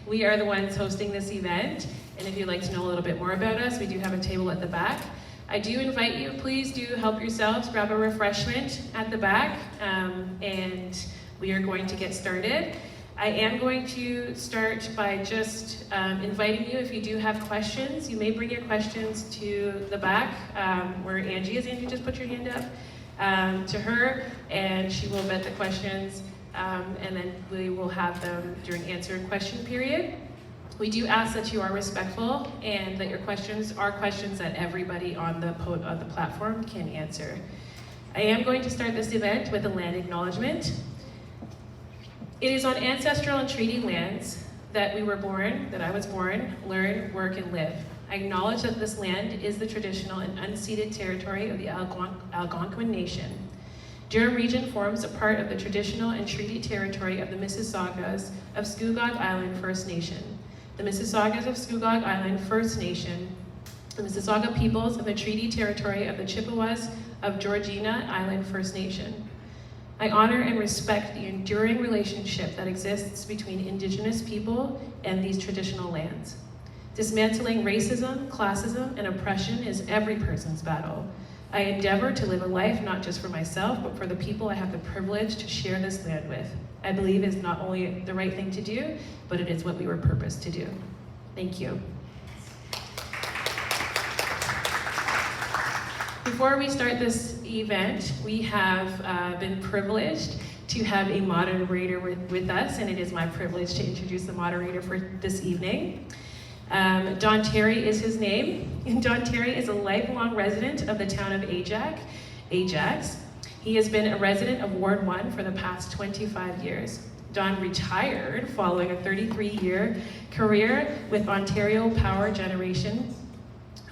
We are the ones hosting this event, and if you'd like to know a little bit more about us, we do have a table at the back. I do invite you, please do help yourselves, grab a refreshment at the back, and we are going to get started. I am going to start by just inviting you, if you do have questions, you may bring your questions to the back where Angie is. Angie, just put your hand up to her, and she will vet the questions, and then we will have them during answer and question period. We do ask that you are respectful and that your questions are questions that everybody on the platform can answer. I am going to start this event with a land acknowledgement. It is on ancestral and treaty lands that we were born, that I was born, learn, work, and live. I acknowledge that this land is the traditional and unceded territory of the Algonquin Nation. Durham Region forms a part of the traditional and treaty territory of the Mississaugas of Scugog Island First Nation. The Mississaugas of Scugog Island First Nation, the Mississauga peoples of the treaty territory of the Chippewas of Georgina Island First Nation. I honor and respect the enduring relationship that exists between Indigenous people and these traditional lands. Dismantling racism, classism, and oppression is every person's battle. I endeavor to live a life not just for myself, but for the people I have the privilege to share this land with. I believe it is not only the right thing to do, but it is what we were purposed to do. Thank you. Before we start this event, we have been privileged to have a moderator with us, and it is my privilege to introduce the moderator for this evening. Don Terry is his name. And Don Terry is a lifelong resident of the town of Ajax. He has been a resident of Ward 1 for the past 25 years. Don retired following a 33-year career with Ontario Power Generation,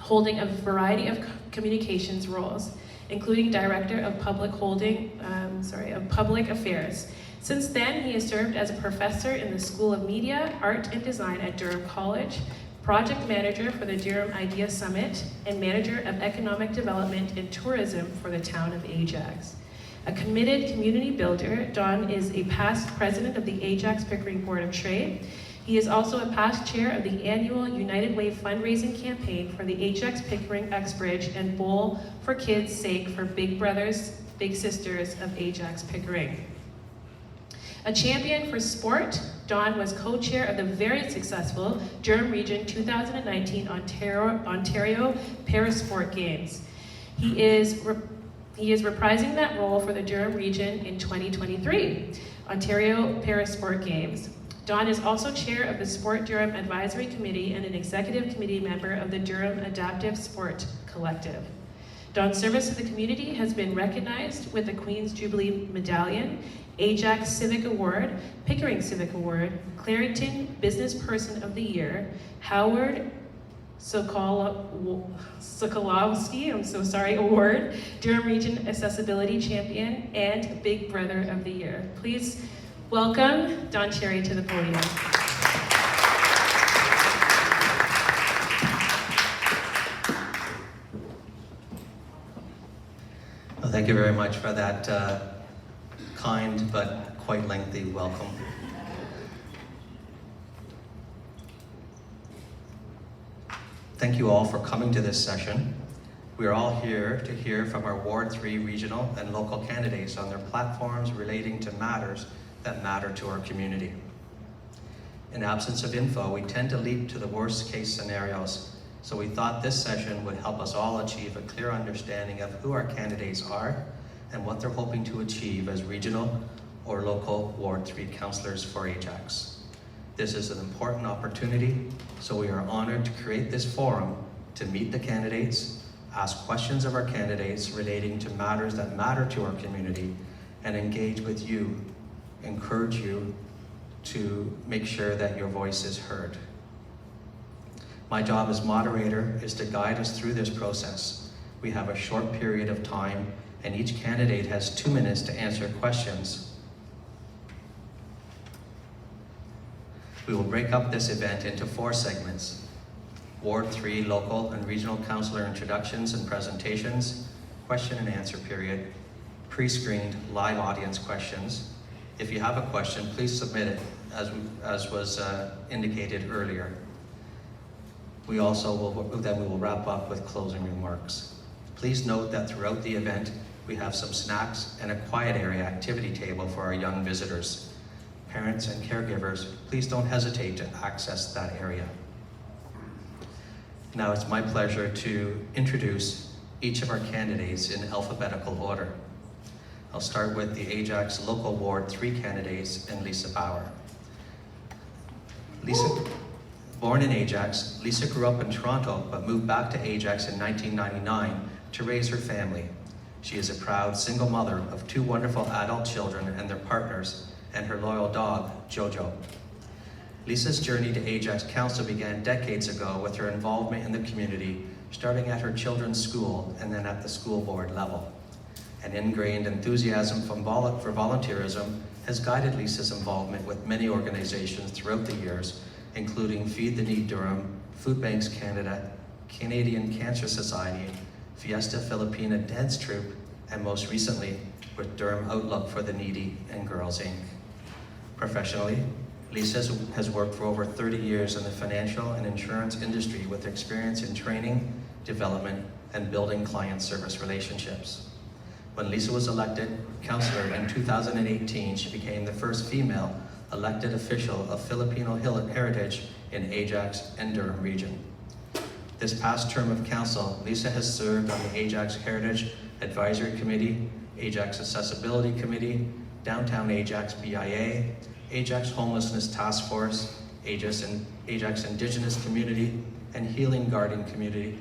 holding a variety of communications roles, including Director of Public Affairs. Since then, he has served as a professor in the School of Media, Art and Design at Durham College, project manager for the Durham Idea Summit, and manager of economic development and tourism for the town of Ajax. A committed community builder, Don is a past president of the Ajax Pickering Board of Trade. He is also a past chair of the annual United Way fundraising campaign for the Ajax Pickering Uxbridge and Bowl for Kids' Sake for Big Brothers, Big Sisters of Ajax Pickering. A champion for sport, Don was co-chair of the very successful Durham Region 2019 Ontario Parasport Games. He is reprising that role for the Durham Region in 2023 Ontario Parasport Games. Don is also chair of the Sport Durham Advisory Committee and an executive committee member of the Durham Adaptive Sport Collective. Don's service to the community has been recognized with the Queen's Jubilee Medallion, Ajax Civic Award, Pickering Civic Award, Clarington Business Person of the Year, Howard Sokolowski, Award, Durham Region Accessibility Champion, and Big Brother of the Year. Please welcome Don Terry to the podium. Well, thank you very much for that kind but quite lengthy welcome. Thank you all for coming to this session. We are all here to hear from our Ward 3 regional and local candidates on their platforms relating to matters that matter to our community. In absence of info, we tend to leap to the worst case scenarios, so we thought this session would help us all achieve a clear understanding of who our candidates are and what they're hoping to achieve as regional or local Ward 3 councillors for Ajax. This is an important opportunity, so we are honored to create this forum to meet the candidates, ask questions of our candidates relating to matters that matter to our community, and engage with you, encourage you to make sure that your voice is heard. My job as moderator is to guide us through this process. We have a short period of time, and each candidate has 2 minutes to answer questions. We will break up this event into 4 segments. Ward 3 local and regional councillor introductions and presentations, question and answer period, pre-screened live audience questions. If you have a question, please submit it as was indicated earlier. We also will wrap up with closing remarks. Please note that throughout the event, we have some snacks and a quiet area activity table for our young visitors. Parents and caregivers, please don't hesitate to access that area. Now it's my pleasure to introduce each of our candidates in alphabetical order. I'll start with the Ajax Local Ward 3 candidates and Lisa Bauer. Born in Ajax, Lisa grew up in Toronto but moved back to Ajax in 1999 to raise her family. She is a proud single mother of 2 wonderful adult children and their partners, and her loyal dog, Jojo. Lisa's journey to Ajax Council began decades ago with her involvement in the community, starting at her children's school and then at the school board level. An ingrained enthusiasm for volunteerism has guided Lisa's involvement with many organizations throughout the years, including Feed the Need Durham, Food Banks Canada, Canadian Cancer Society, Fiesta Filipina Dance Troupe, and most recently with Durham Outlook for the Needy and Girls Inc. Professionally, Lisa has worked for over 30 years in the financial and insurance industry with experience in training, development, and building client service relationships. When Lisa was elected councillor in 2018, she became the first female elected official of Filipino heritage in Ajax and Durham region. This past term of council, Lisa has served on the Ajax Heritage Advisory Committee, Ajax Accessibility Committee, Downtown Ajax BIA, Ajax Homelessness Task Force, Ajax Indigenous Community and Healing Garden Community,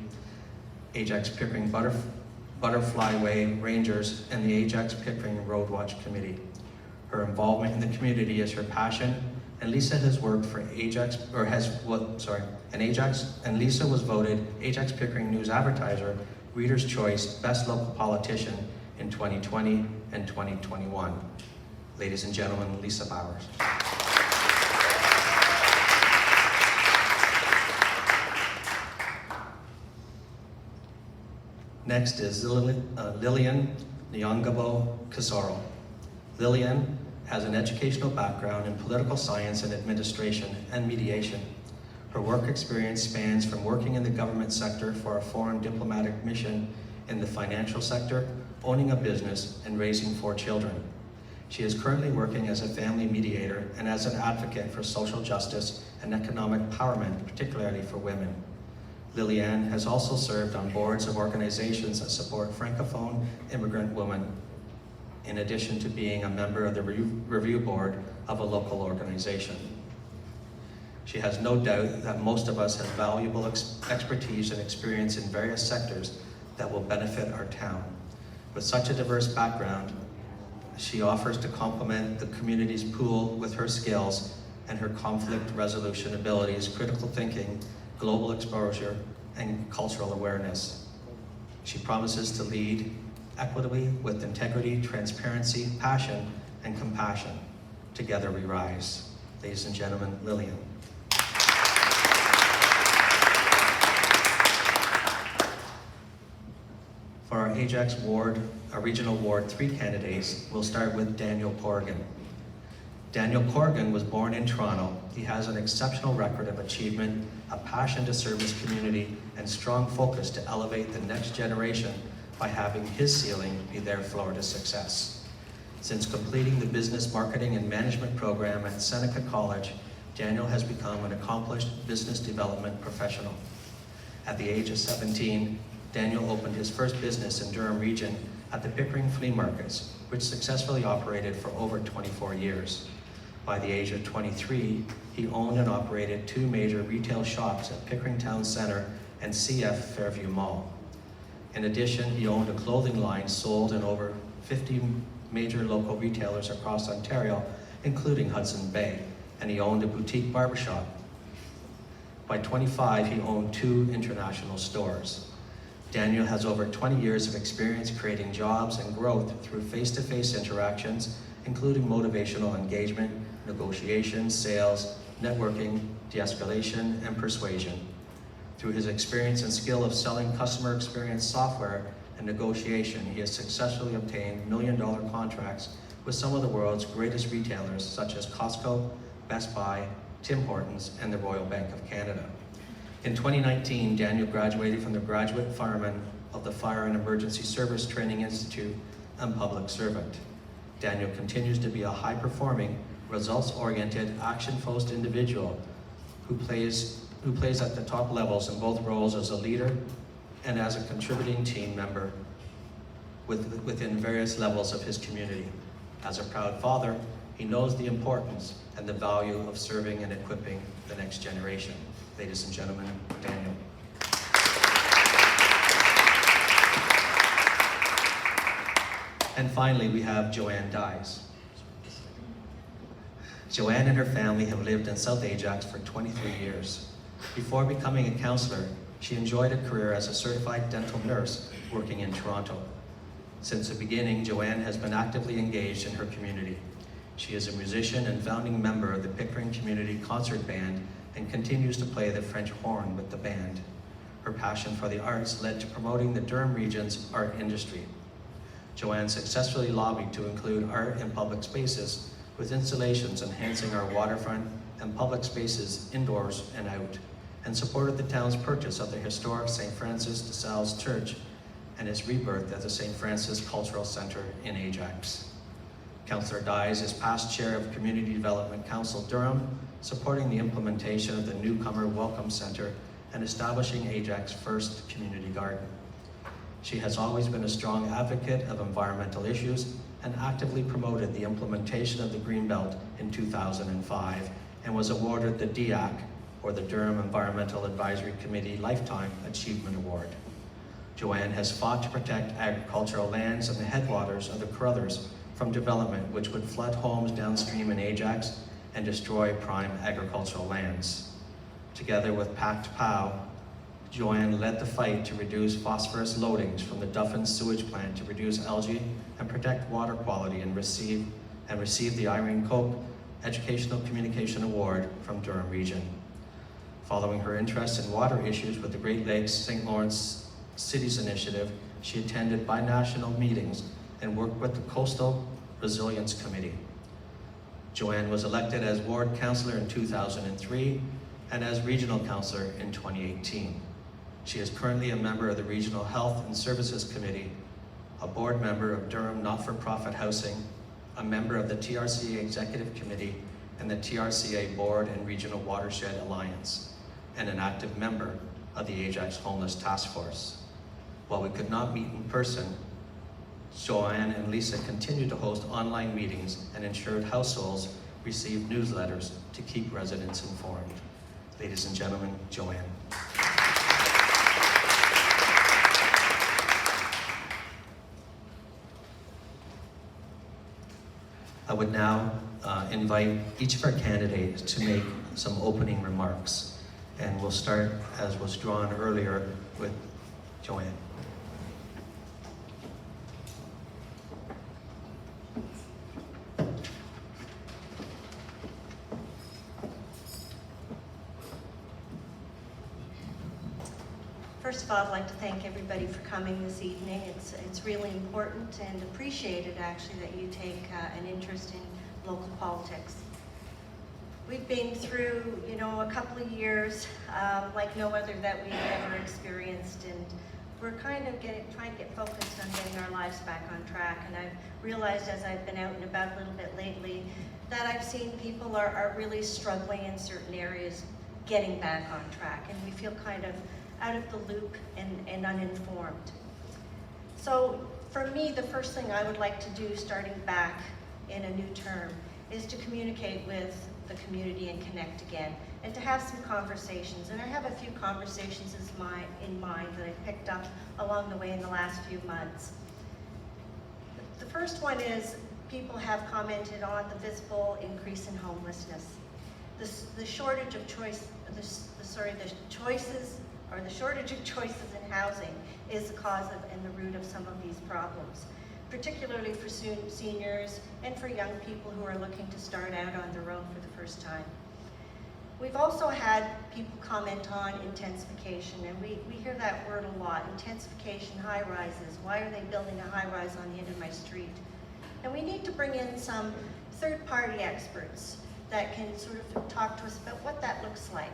Ajax Pickering Butterfly Way Rangers, and the Ajax Pickering Road Watch Committee. Her involvement in the community is her passion, and Lisa has worked for Ajax, and Lisa was voted Ajax Pickering News Advertiser Reader's Choice Best Local Politician in 2020 and 2021. Ladies and gentlemen, Lisa Bowers. Next is Lillian Nyongabo Kasoro. Lillian has an educational background in political science and administration and mediation. Her work experience spans from working in the government sector for a foreign diplomatic mission in the financial sector, owning a business, and raising 4 children. She is currently working as a family mediator and as an advocate for social justice and economic empowerment, particularly for women. Lillian has also served on boards of organizations that support Francophone immigrant women, in addition to being a member of the review board of a local organization. She has no doubt that most of us have valuable expertise and experience in various sectors that will benefit our town. With such a diverse background, she offers to complement the community's pool with her skills and her conflict resolution abilities, critical thinking, global exposure, and cultural awareness. She promises to lead equitably with integrity, transparency, passion, and compassion. Together we rise. Ladies and gentlemen, Lillian. For our Ajax Ward, our Regional Ward 3 candidates, we'll start with Daniel Corrigan. Daniel Corrigan was born in Toronto. He has an exceptional record of achievement, a passion to serve his community, and strong focus to elevate the next generation by having his ceiling be their floor to success. Since completing the business marketing and management program at Seneca College, Daniel has become an accomplished business development professional. At the age of 17, Daniel opened his first business in Durham region at the Pickering Flea Markets, which successfully operated for over 24 years. By the age of 23, he owned and operated 2 major retail shops at Pickering Town Center and CF Fairview Mall. In addition, he owned a clothing line sold in over 50 major local retailers across Ontario, including Hudson Bay, and he owned a boutique barbershop. By 25, he owned 2 international stores. Daniel has over 20 years of experience creating jobs and growth through face-to-face interactions, including motivational engagement, negotiation, sales, networking, de-escalation, and persuasion. Through his experience and skill of selling customer experience software and negotiation, he has successfully obtained million-dollar contracts with some of the world's greatest retailers such as Costco, Best Buy, Tim Hortons, and the Royal Bank of Canada. In 2019, Daniel graduated from the Graduate Fireman of the Fire and Emergency Service Training Institute and public servant. Daniel continues to be a high-performing, results-oriented, action-focused individual who plays at the top levels in both roles as a leader and as a contributing team member within various levels of his community. As a proud father, he knows the importance and the value of serving and equipping the next generation. Ladies and gentlemen, Daniel. And finally, we have Joanne Dyes. Joanne and her family have lived in South Ajax for 23 years. Before becoming a counselor, she enjoyed a career as a certified dental nurse working in Toronto. Since the beginning, Joanne has been actively engaged in her community. She is a musician and founding member of the Pickering Community Concert Band and continues to play the French horn with the band. Her passion for the arts led to promoting the Durham region's art industry. Joanne successfully lobbied to include art in public spaces with installations enhancing our waterfront and public spaces indoors and out, and supported the town's purchase of the historic St. Francis de Sales Church and its rebirth as the St. Francis Cultural Centre in Ajax. Councillor Dyes is past chair of Community Development Council Durham, supporting the implementation of the Newcomer Welcome Centre and establishing Ajax's first community garden. She has always been a strong advocate of environmental issues and actively promoted the implementation of the Greenbelt in 2005 and was awarded the DEAC, or the Durham Environmental Advisory Committee Lifetime Achievement Award. Joanne has fought to protect agricultural lands and the headwaters of the Carruthers from development which would flood homes downstream in Ajax and destroy prime agricultural lands. Together with Pact POW, Joanne led the fight to reduce phosphorus loadings from the Duffin sewage plant to reduce algae and protect water quality and received the Irene Cope Educational Communication Award from Durham Region. Following her interest in water issues with the Great Lakes St. Lawrence Cities Initiative, she attended binational meetings and worked with the Coastal Resilience Committee. Joanne was elected as ward councillor in 2003 and as regional councillor in 2018. She is currently a member of the Regional Health and Services Committee, a board member of Durham Not-for-Profit Housing, a member of the TRCA Executive Committee and the TRCA Board and Regional Watershed Alliance, and an active member of the Ajax Homeless Task Force. While we could not meet in person, Joanne and Lisa continued to host online meetings and ensured households received newsletters to keep residents informed. Ladies and gentlemen, Joanne. I would now invite each of our candidates to make some opening remarks. And we'll start, as was drawn earlier, with Joanne. First of all, I'd like to thank everybody for coming this evening. It's really important and appreciated, actually, that you take an interest in local politics. We've been through, a couple of years like no other that we've ever experienced, and we're kind of trying to get focused on getting our lives back on track. And I've realized as I've been out and about a little bit lately that I've seen people are really struggling in certain areas getting back on track, and we feel kind of out of the loop and uninformed. So for me, the first thing I would like to do starting back in a new term is to communicate with the community and connect again, and to have some conversations. And I have a few conversations in mind that I picked up along the way in the last few months. The first one is people have commented on the visible increase in homelessness. The shortage of choice, the shortage of choices in housing is the cause of and the root of some of these problems, particularly for seniors and for young people who are looking to start out on their own for the first time. We've also had people comment on intensification, and we hear that word a lot, intensification, high rises. Why are they building a high rise on the end of my street? And we need to bring in some third-party experts that can sort of talk to us about what that looks like.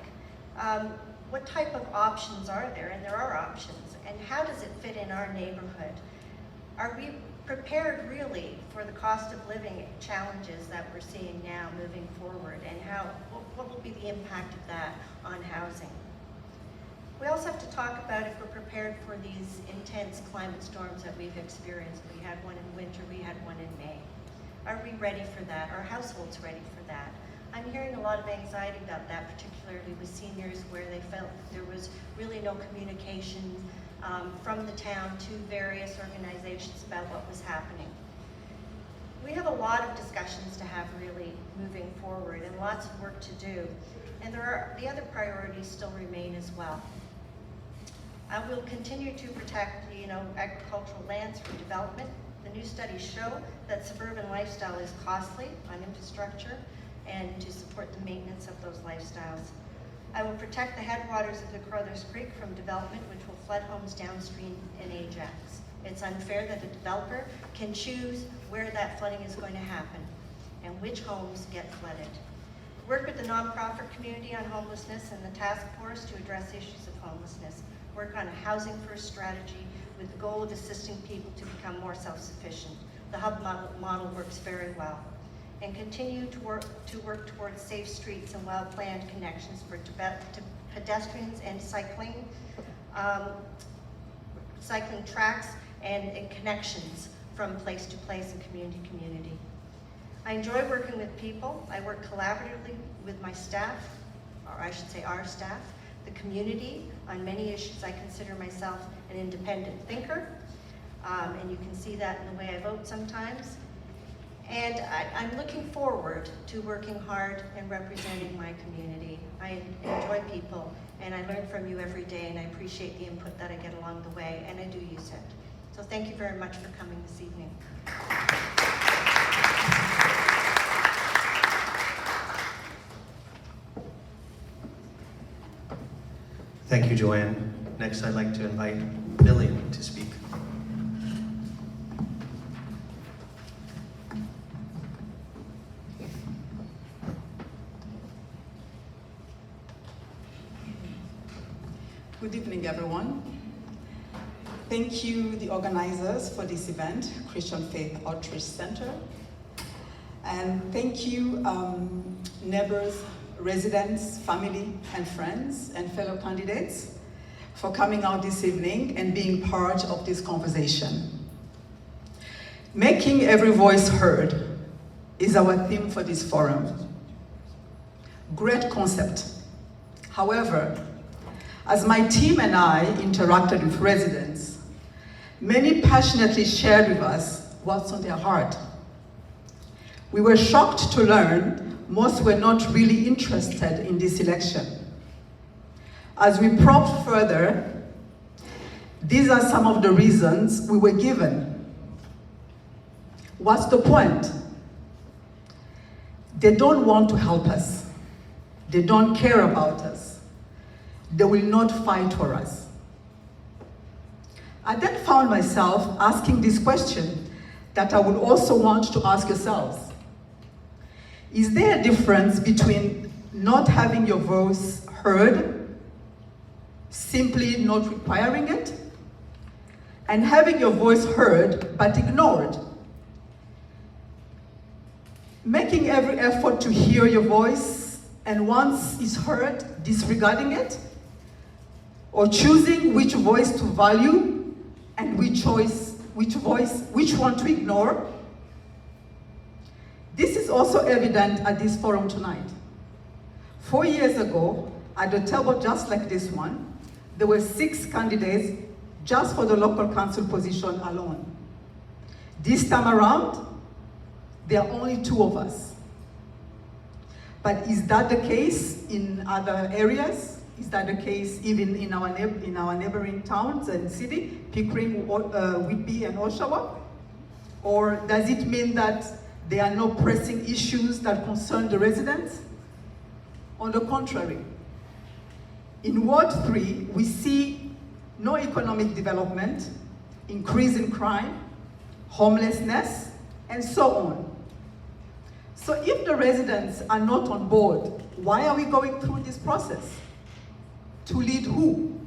What type of options are there? And there are options. And how does it fit in our neighborhood? Are we prepared really for the cost of living challenges that we're seeing now moving forward? And what will be the impact of that on housing? We also have to talk about if we're prepared for these intense climate storms that we've experienced. We had one in winter, we had one in May. Are we ready for that? Are households ready for that? I'm hearing a lot of anxiety about that, particularly with seniors, where they felt that there was really no communication from the town to various organizations about what was happening. We have a lot of discussions to have really moving forward and lots of work to do. And the other priorities still remain as well. We'll continue to protect, agricultural lands for development. The new studies show that suburban lifestyle is costly on infrastructure and to support the maintenance of those lifestyles. I will protect the headwaters of the Carruthers Creek from development, which will flood homes downstream in Ajax. It's unfair that a developer can choose where that flooding is going to happen and which homes get flooded. Work with the nonprofit community on homelessness and the task force to address issues of homelessness. Work on a housing first strategy with the goal of assisting people to become more self-sufficient. The hub model works very well. And continue to work towards safe streets and well-planned connections for pedestrians and cycling tracks and connections from place to place and community to community. I enjoy working with people. I work collaboratively with my staff, or I should say our staff, the community. On many issues, I consider myself an independent thinker, and you can see that in the way I vote sometimes. And I'm looking forward to working hard and representing my community. I enjoy people, and I learn from you every day, and I appreciate the input that I get along the way, and I do use it. So thank you very much for coming this evening. Thank you, Joanne. Next, I'd like to invite Billy to speak. Good evening, everyone. Thank you, the organizers, for this event, Christian Faith Outreach Center. And thank you, neighbors, residents, family, and friends, and fellow candidates for coming out this evening and being part of this conversation. Making every voice heard is our theme for this forum. Great concept. However, as my team and I interacted with residents, many passionately shared with us what's on their heart. We were shocked to learn most were not really interested in this election. As we probed further, these are some of the reasons we were given. What's the point? They don't want to help us. They don't care about us. They will not fight for us. I then found myself asking this question that I would also want to ask yourselves. Is there a difference between not having your voice heard, simply not requiring it, and having your voice heard but ignored? Making every effort to hear your voice and once it's heard, disregarding it, or choosing which voice to value and which one to ignore. This is also evident at this forum tonight. 4 years ago, at a table just like this one, there were 6 candidates just for the local council position alone. This time around, there are only 2 of us. But is that the case in other areas? Is that the case even in our neighboring towns and city, Pickering, Whitby, and Oshawa? Or does it mean that there are no pressing issues that concern the residents? On the contrary, in Ward 3, we see no economic development, increase in crime, homelessness, and so on. So if the residents are not on board, why are we going through this process? To lead who?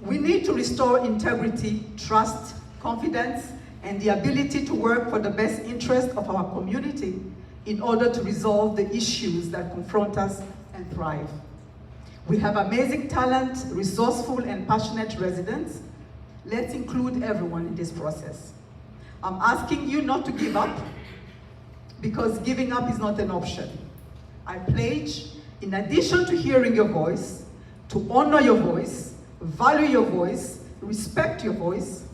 We need to restore integrity, trust, confidence, and the ability to work for the best interest of our community in order to resolve the issues that confront us and thrive. We have amazing talent, resourceful and passionate residents. Let's include everyone in this process. I'm asking you not to give up, because giving up is not an option. I pledge, in addition to hearing your voice, to honor your voice, value your voice, respect your voice,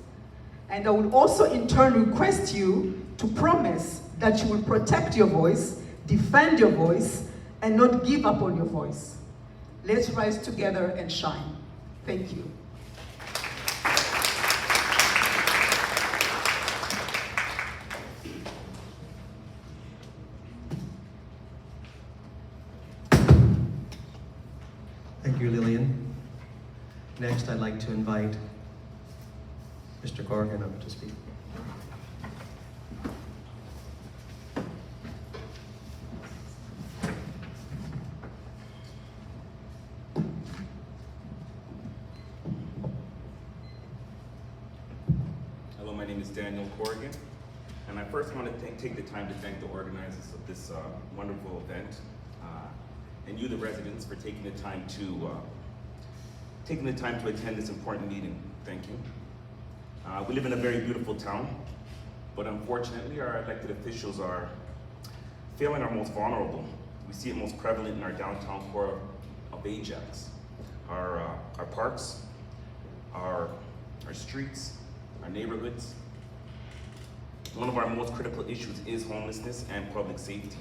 and I would also in turn request you to promise that you will protect your voice, defend your voice, and not give up on your voice. Let's rise together and shine. Thank you. Thank you, Lillian. Next, I'd like to invite Mr. Corrigan up to speak. Hello, my name is Daniel Corrigan, and I first want to take the time to thank the organizers of this wonderful event, and you, the residents, for taking the time to attend this important meeting. Thank you. We live in a very beautiful town, but unfortunately, our elected officials are failing our most vulnerable. We see it most prevalent in our downtown core of Ajax, our parks, our streets, our neighborhoods. One of our most critical issues is homelessness and public safety.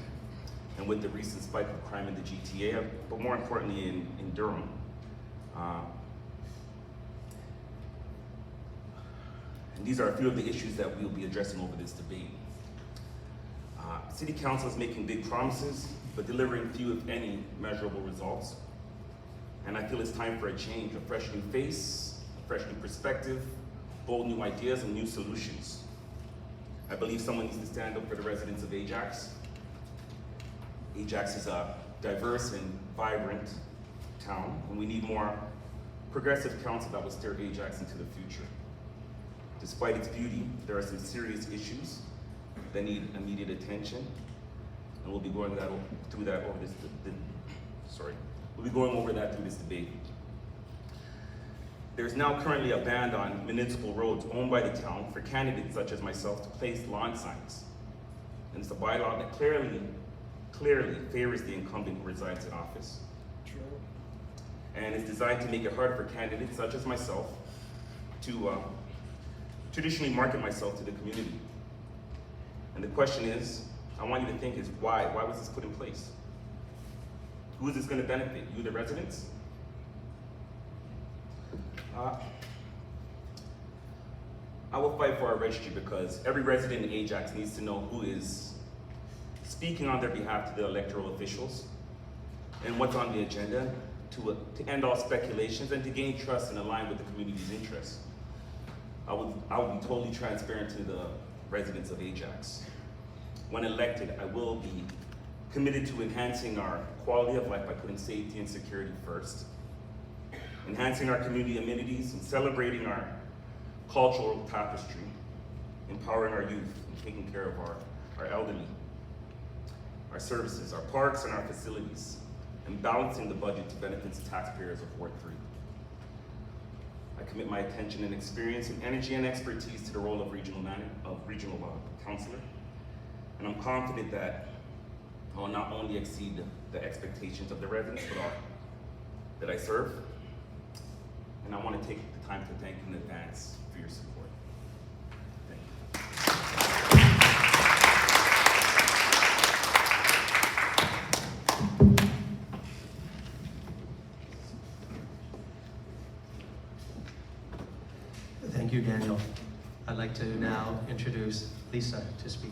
And with the recent spike of crime in the GTA, but more importantly in Durham, and these are a few of the issues that we'll be addressing over this debate. City Council is making big promises, but delivering few, if any, measurable results. And I feel it's time for a change, a fresh new face, a fresh new perspective, bold new ideas and new solutions. I believe someone needs to stand up for the residents of Ajax. Ajax is a diverse and vibrant town, and we need more progressive council that will steer Ajax into the future. Despite its beauty, there are some serious issues that need immediate attention, and we'll be going through that over this debate. There's now currently a ban on municipal roads owned by the town for candidates such as myself to place lawn signs. And it's a bylaw that clearly favors the incumbent who resides in office. True. And it's designed to make it harder for candidates such as myself to traditionally market myself to the community. And the question is, I want you to think is why? Why was this put in place? Who is this going to benefit? You, the residents? I will fight for our registry because every resident in Ajax needs to know who is speaking on their behalf to the electoral officials and what's on the agenda to end all speculations and to gain trust and align with the community's interests. I will be totally transparent to the residents of Ajax. When elected, I will be committed to enhancing our quality of life by putting safety and security first, enhancing our community amenities and celebrating our cultural tapestry, empowering our youth and taking care of our elderly, our services, our parks and our facilities, and balancing the budget to benefit the taxpayers of Ward 3. I commit my attention and experience and energy and expertise to the role of regional councilor, and I'm confident that I will not only exceed the expectations of the residents that I serve, and I want to take the time to thank you in advance for your support. Thank you. Thank you, Daniel. I'd like to now introduce Lisa to speak.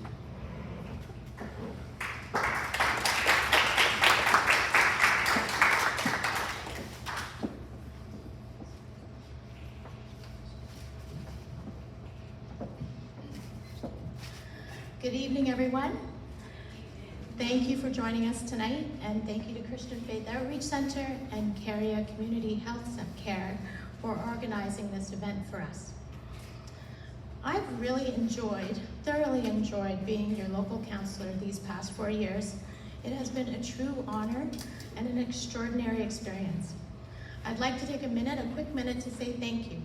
Good evening, everyone. Thank you for joining us tonight, and thank you to Christian Faith Outreach Center and Caria Community Health Care for organizing this event for us. I've thoroughly enjoyed being your local counselor these past 4 years. It has been a true honor and an extraordinary experience. I'd like to take a quick minute to say thank you.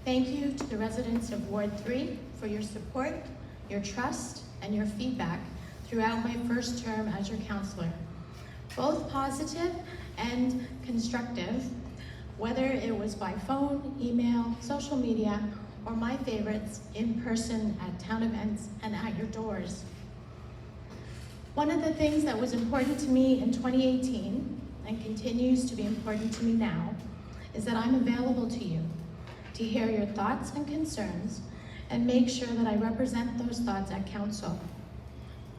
Thank you to the residents of Ward 3 for your support, your trust, and your feedback throughout my first term as your counselor, both positive and constructive, whether it was by phone, email, social media, or my favorites, in person at town events and at your doors. One of the things that was important to me in 2018 and continues to be important to me now is that I'm available to you to hear your thoughts and concerns and make sure that I represent those thoughts at council.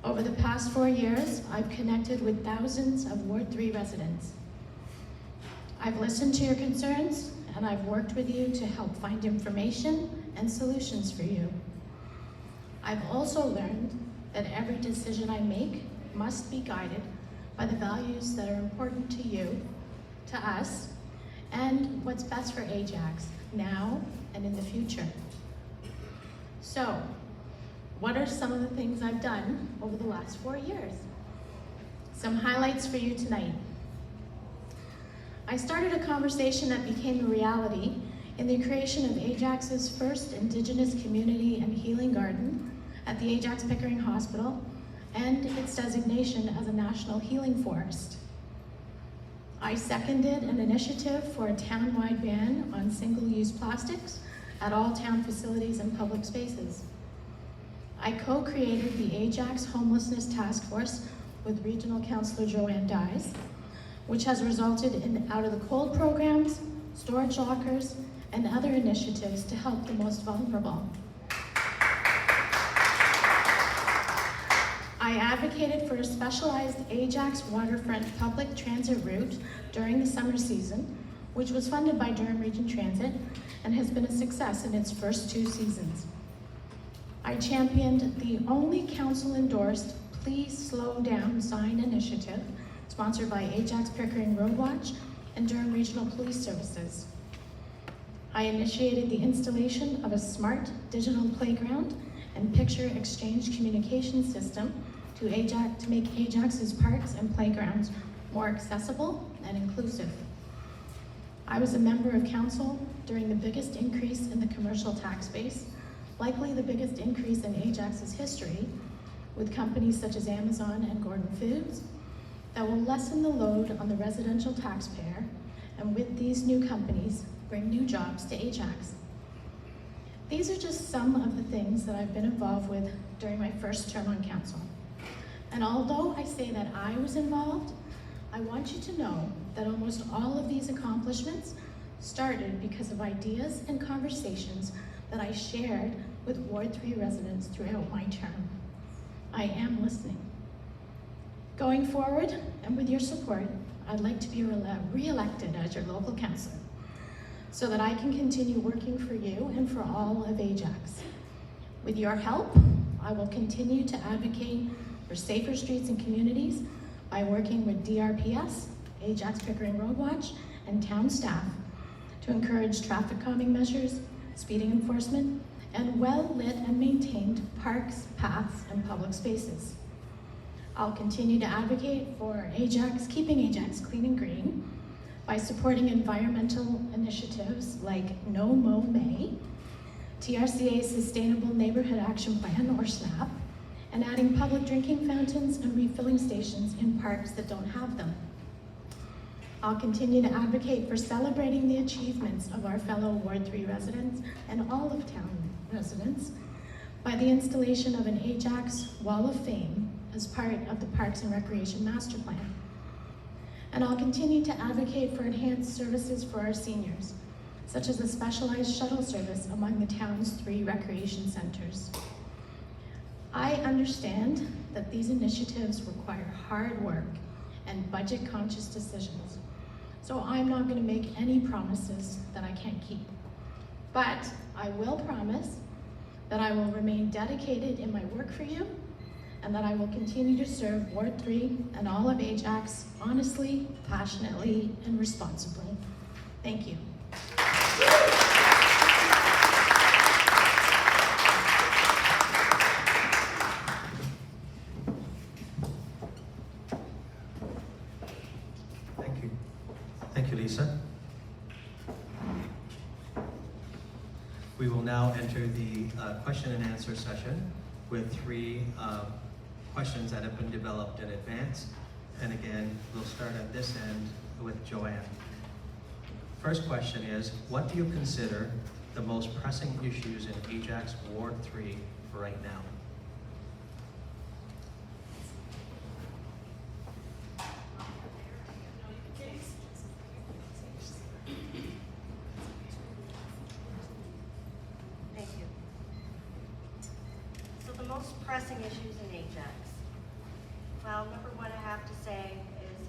Over the past 4 years, I've connected with thousands of Ward 3 residents. I've listened to your concerns, and I've worked with you to help find information and solutions for you. I've also learned that every decision I make must be guided by the values that are important to you, to us, and what's best for Ajax now and in the future. So, what are some of the things I've done over the last 4 years? Some highlights for you tonight. I started a conversation that became a reality in the creation of Ajax's first Indigenous community and healing garden at the Ajax Pickering Hospital and its designation as a national healing forest. I seconded an initiative for a town-wide ban on single-use plastics at all town facilities and public spaces. I co-created the Ajax Homelessness Task Force with Regional Councillor Joanne Dyes, which has resulted in Out of the Cold programs, storage lockers, and other initiatives to help the most vulnerable. I advocated for a specialized Ajax waterfront public transit route during the summer season, which was funded by Durham Region Transit and has been a success in its first 2 seasons. I championed the only council-endorsed Please Slow Down sign initiative, sponsored by Ajax Pickering Road Watch and Durham Regional Police Services. I initiated the installation of a smart digital playground and picture exchange communication system to make Ajax's parks and playgrounds more accessible and inclusive. I was a member of council during the biggest increase in the commercial tax base, likely the biggest increase in Ajax's history, with companies such as Amazon and Gordon Foods, that will lessen the load on the residential taxpayer, and with these new companies, bring new jobs to Ajax. These are just some of the things that I've been involved with during my first term on council. And although I say that I was involved, I want you to know that almost all of these accomplishments started because of ideas and conversations that I shared with Ward 3 residents throughout my term. I am listening. Going forward, and with your support, I'd like to be re-elected as your local councillor so that I can continue working for you and for all of Ajax. With your help, I will continue to advocate for safer streets and communities by working with DRPS, Ajax Pickering Road Watch, and town staff to encourage traffic calming measures, speeding enforcement, and well-lit and maintained parks, paths, and public spaces. I'll continue to advocate for Ajax, keeping Ajax clean and green by supporting environmental initiatives like No Mow May, TRCA's Sustainable Neighborhood Action Plan, or SNAP, and adding public drinking fountains and refilling stations in parks that don't have them. I'll continue to advocate for celebrating the achievements of our fellow Ward 3 residents and all of town residents by the installation of an Ajax Wall of Fame as part of the Parks and Recreation Master Plan. And I'll continue to advocate for enhanced services for our seniors, such as a specialized shuttle service among the town's 3 recreation centers. I understand that these initiatives require hard work and budget-conscious decisions, so I'm not going to make any promises that I can't keep. But I will promise that I will remain dedicated in my work for you, and and that I will continue to serve Ward 3 and all of Ajax honestly, passionately, and responsibly. Thank you. Thank you. Thank you, Lisa. We will now enter the question and answer session with three questions that have been developed in advance. And again, we'll start at this end with Joanne. First question is, what do you consider the most pressing issues in Ajax Ward 3 right now? Thank you. So the most pressing issues in Ajax. Well, number one, I have to say,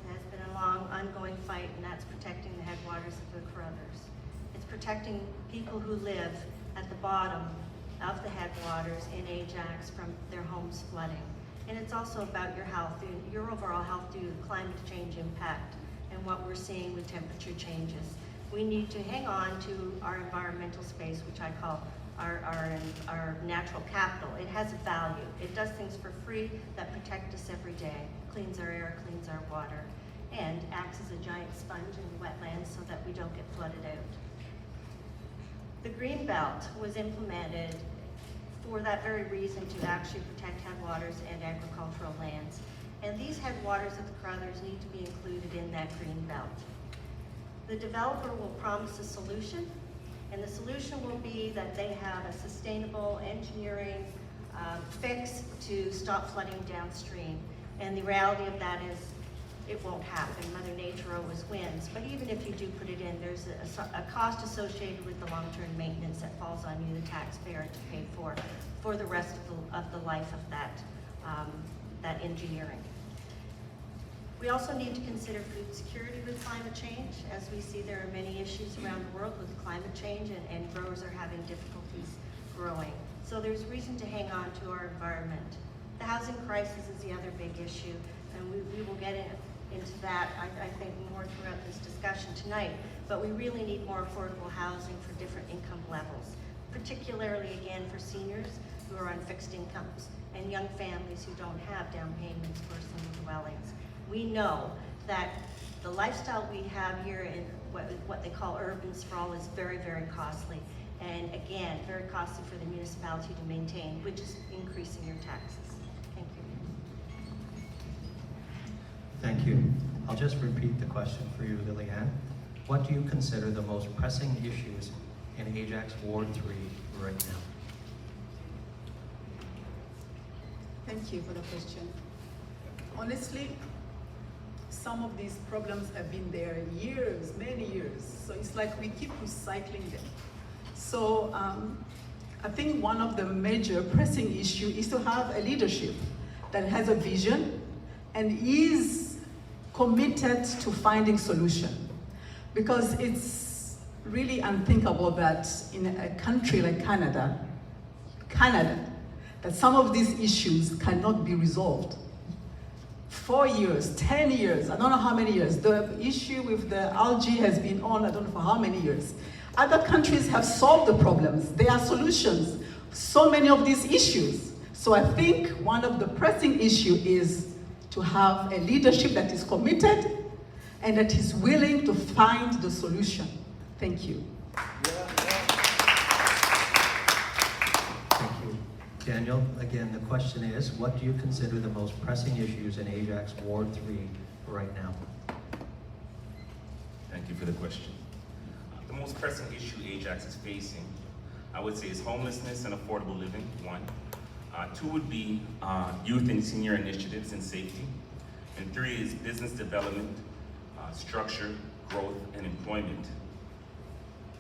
has been a long, ongoing fight, and that's protecting the headwaters of the Carruthers. It's protecting people who live at the bottom of the headwaters in Ajax from their homes flooding. And it's also about your health, your overall health due to climate change impact and what we're seeing with temperature changes. We need to hang on to our environmental space, which I call our natural capital. It has a value. It does things for free that protect us every day, cleans our air, cleans our water, and acts as a giant sponge in the wetlands so that we don't get flooded out. The Green Belt was implemented for that very reason, to actually protect headwaters and agricultural lands. And these headwaters of the Carruthers need to be included in that Green Belt. The developer will promise a solution, and the solution will be that they have a sustainable engineering fix to stop flooding downstream. And the reality of that is it won't happen. Mother Nature always wins. But even if you do put it in, there's a cost associated with the long-term maintenance that falls on you, the taxpayer, to pay for the rest of the life of that engineering. We also need to consider food security with climate change. As we see, there are many issues around the world with climate change, and growers are having difficulties growing. So there's reason to hang on to our environment. The housing crisis is the other big issue, and we will get into that, I think, more throughout this discussion tonight. But we really need more affordable housing for different income levels, particularly, again, for seniors who are on fixed incomes and young families who don't have down payments for single dwellings. We know that the lifestyle we have here in what they call urban sprawl is very, very costly. And again, very costly for the municipality to maintain, which is increasing your taxes. Thank you. Thank you. I'll just repeat the question for you, Liliane. What do you consider the most pressing issues in Ajax Ward 3 right now? Thank you for the question. Honestly, some of these problems have been there years, many years. So it's like we keep recycling them. So I think one of the major pressing issues is to have a leadership that has a vision and is committed to finding solution. Because it's really unthinkable that in a country like Canada, that some of these issues cannot be resolved. 4 years, 10 years, I don't know how many years. The issue with the algae has been on, I don't know for how many years. Other countries have solved the problems. There are solutions. So many of these issues. So I think one of the pressing issues is to have a leadership that is committed and that is willing to find the solution. Thank you. Thank you. Daniel, again, the question is, what do you consider the most pressing issues in Ajax Ward 3 right now? Thank you for the question. The most pressing issue Ajax is facing, I would say, is homelessness and affordable living, one. Two would be youth and senior initiatives and safety. And three is business development, structure, growth, and employment.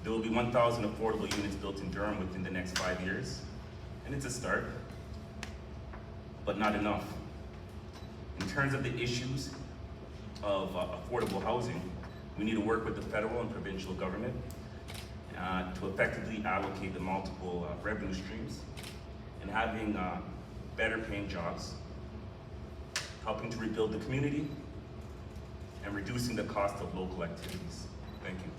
There will be 1,000 affordable units built in Durham within the next 5 years. And it's a start, but not enough. In terms of the issues of affordable housing, we need to work with the federal and provincial government to effectively allocate the multiple revenue streams and having better paying jobs helping to rebuild the community, and reducing the cost of local activities. Thank you.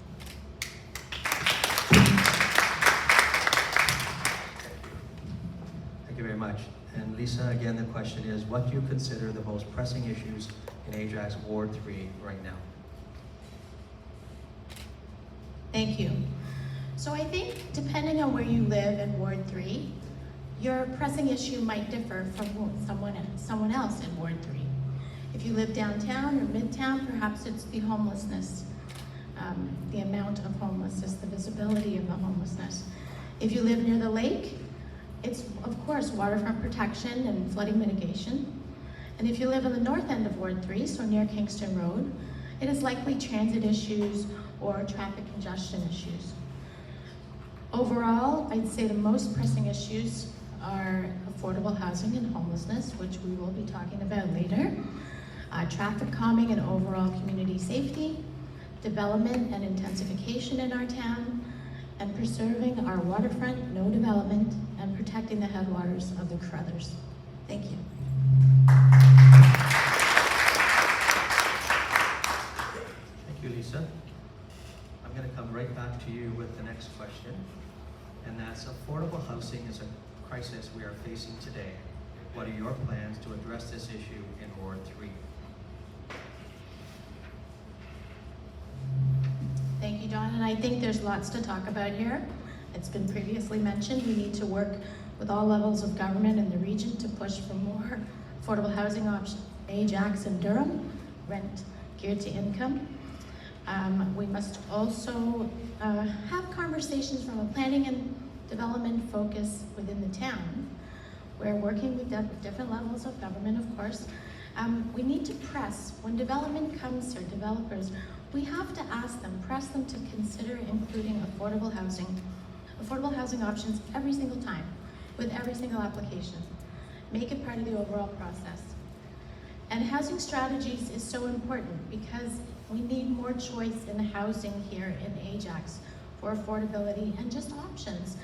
Thank you very much. And Lisa, again, the question is, what do you consider the most pressing issues in Ajax Ward 3 right now? Thank you. So I think depending on where you live in Ward 3, your pressing issue might differ from someone else in Ward 3. If you live downtown or midtown, perhaps it's the homelessness, the amount of homelessness, the visibility of the homelessness. If you live near the lake, it's of course waterfront protection and flooding mitigation. And if you live in the north end of Ward 3, so near Kingston Road, it is likely transit issues or traffic congestion issues. Overall, I'd say the most pressing issues are affordable housing and homelessness, which we will be talking about later, traffic calming and overall community safety, development and intensification in our town, and preserving our waterfront, no development, and protecting the headwaters of the Crothers. Thank you. Thank you, Lisa. I'm going to come right back to you with the next question, and that's affordable housing is a crisis we are facing today. What are your plans to address this issue in Ward 3? Thank you, John, and I think there's lots to talk about here. It's been previously mentioned, we need to work with all levels of government in the region to push for more affordable housing options. Ajax and Durham, rent geared to income. We must also have conversations from a planning and development focus within the town. We're working with different levels of government, of course. We need to press, when development comes to developers, we have to ask them, press them to consider including affordable housing options every single time, with every single application. Make it part of the overall process. And housing strategies is so important because we need more choice in housing here in Ajax for affordability and just options.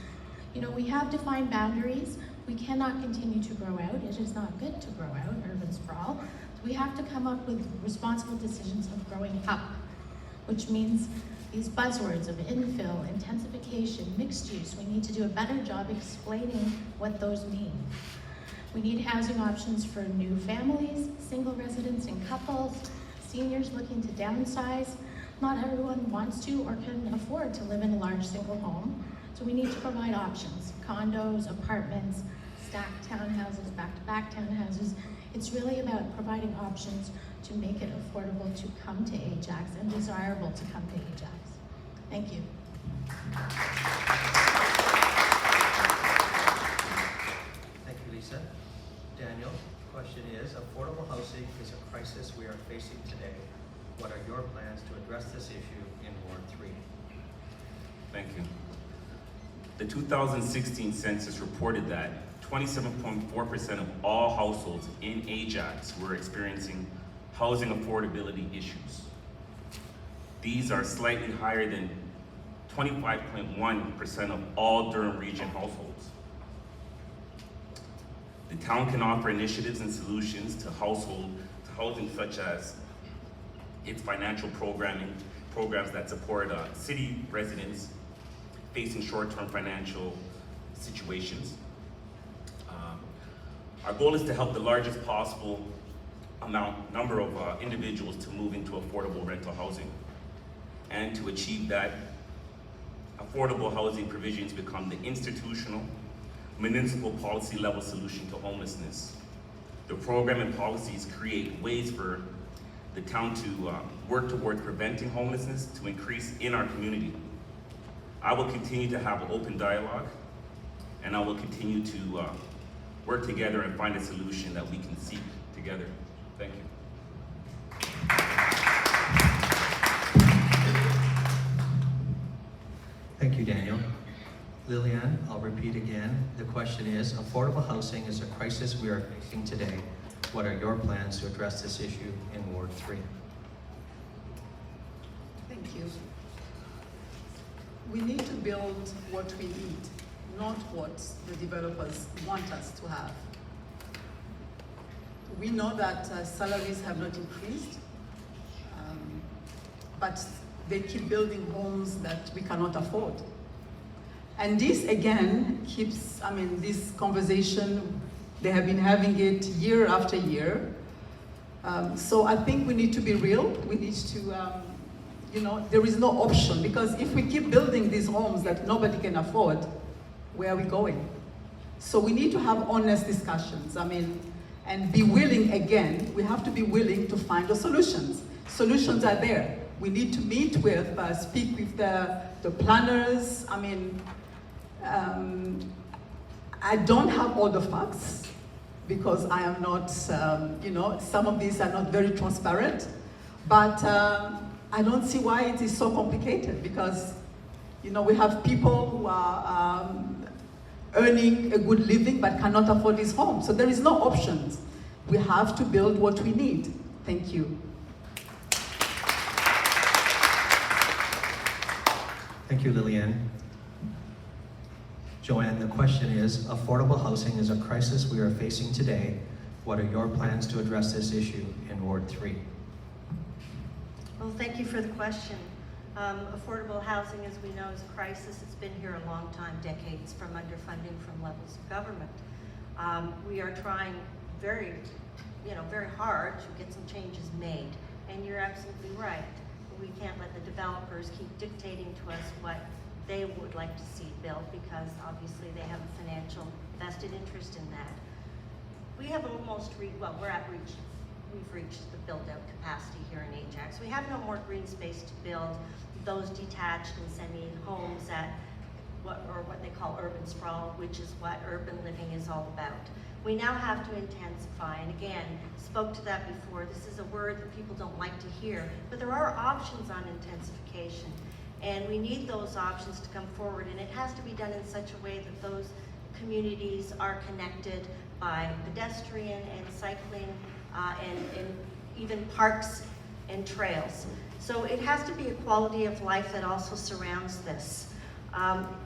You know, we have defined boundaries. We cannot continue to grow out. It is not good to grow out, urban sprawl. So we have to come up with responsible decisions of growing up, which means these buzzwords of infill, intensification, mixed use. We need to do a better job explaining what those mean. We need housing options for new families, single residents and couples, seniors looking to downsize. Not everyone wants to or can afford to live in a large single home, so we need to provide options, condos, apartments, stacked townhouses, back-to-back townhouses. It's really about providing options to make it affordable to come to Ajax and desirable to come to Ajax. Thank you. Thank you, Lisa. Daniel, the question is, affordable housing is a crisis we are facing today. What are your plans to address this issue in Ward 3? Thank you. The 2016 census reported that 27.4% of all households in Ajax were experiencing housing affordability issues. These are slightly higher than 25.1% of all Durham Region households. The town can offer initiatives and solutions to housing such as its financial programs that support city residents facing short-term financial situations. Our goal is to help the largest possible number of individuals to move into affordable rental housing. And to achieve that, affordable housing provisions become the institutional, municipal policy level solution to homelessness. The program and policies create ways for the town to work toward preventing homelessness to increase in our community. I will continue to have an open dialogue, and I will continue to work together and find a solution that we can seek together. Thank you. Thank you, Daniel. Lillian, I'll repeat again. The question is, affordable housing is a crisis we are facing today. What are your plans to address this issue in Ward 3? Thank you. We need to build what we need, not what the developers want us to have. we know that salaries have not increased, but they keep building homes that we cannot afford. And this again keeps, this conversation, they have been having it year after year. So I think we need to be real. We need to, there is no option, because if we keep building these homes that nobody can afford, where are we going? So we need to have honest discussions, and be willing again. We have to be willing to find the solutions. Solutions are there. We need to meet with, speak with the planners. I don't have all the facts because I am not, some of these are not very transparent, but I don't see why it is so complicated, because, we have people who are earning a good living but cannot afford these homes. So there is no options. We have to build what we need. Thank you. Thank you, Lillian. Joanne, the question is, affordable housing is a crisis we are facing today. What are your plans to address this issue in Ward 3? Well, thank you for the question. Affordable housing, as we know, is a crisis. It's been here a long time, decades, from underfunding from levels of government. We are trying very hard to get some changes made. And you're absolutely right. We can't let the developers keep dictating to us what they would like to see built, because obviously they have a financial vested interest in that. We have almost we've reached the build-out capacity here in Ajax. We have no more green space to build those detached and semi-homes at what they call urban sprawl, which is what urban living is all about. We now have to intensify, and again, spoke to that before. This is a word that people don't like to hear, but there are options on intensification, and we need those options to come forward, and it has to be done in such a way that those communities are connected by pedestrian and cycling and even parks and trails. So it has to be a quality of life that also surrounds this.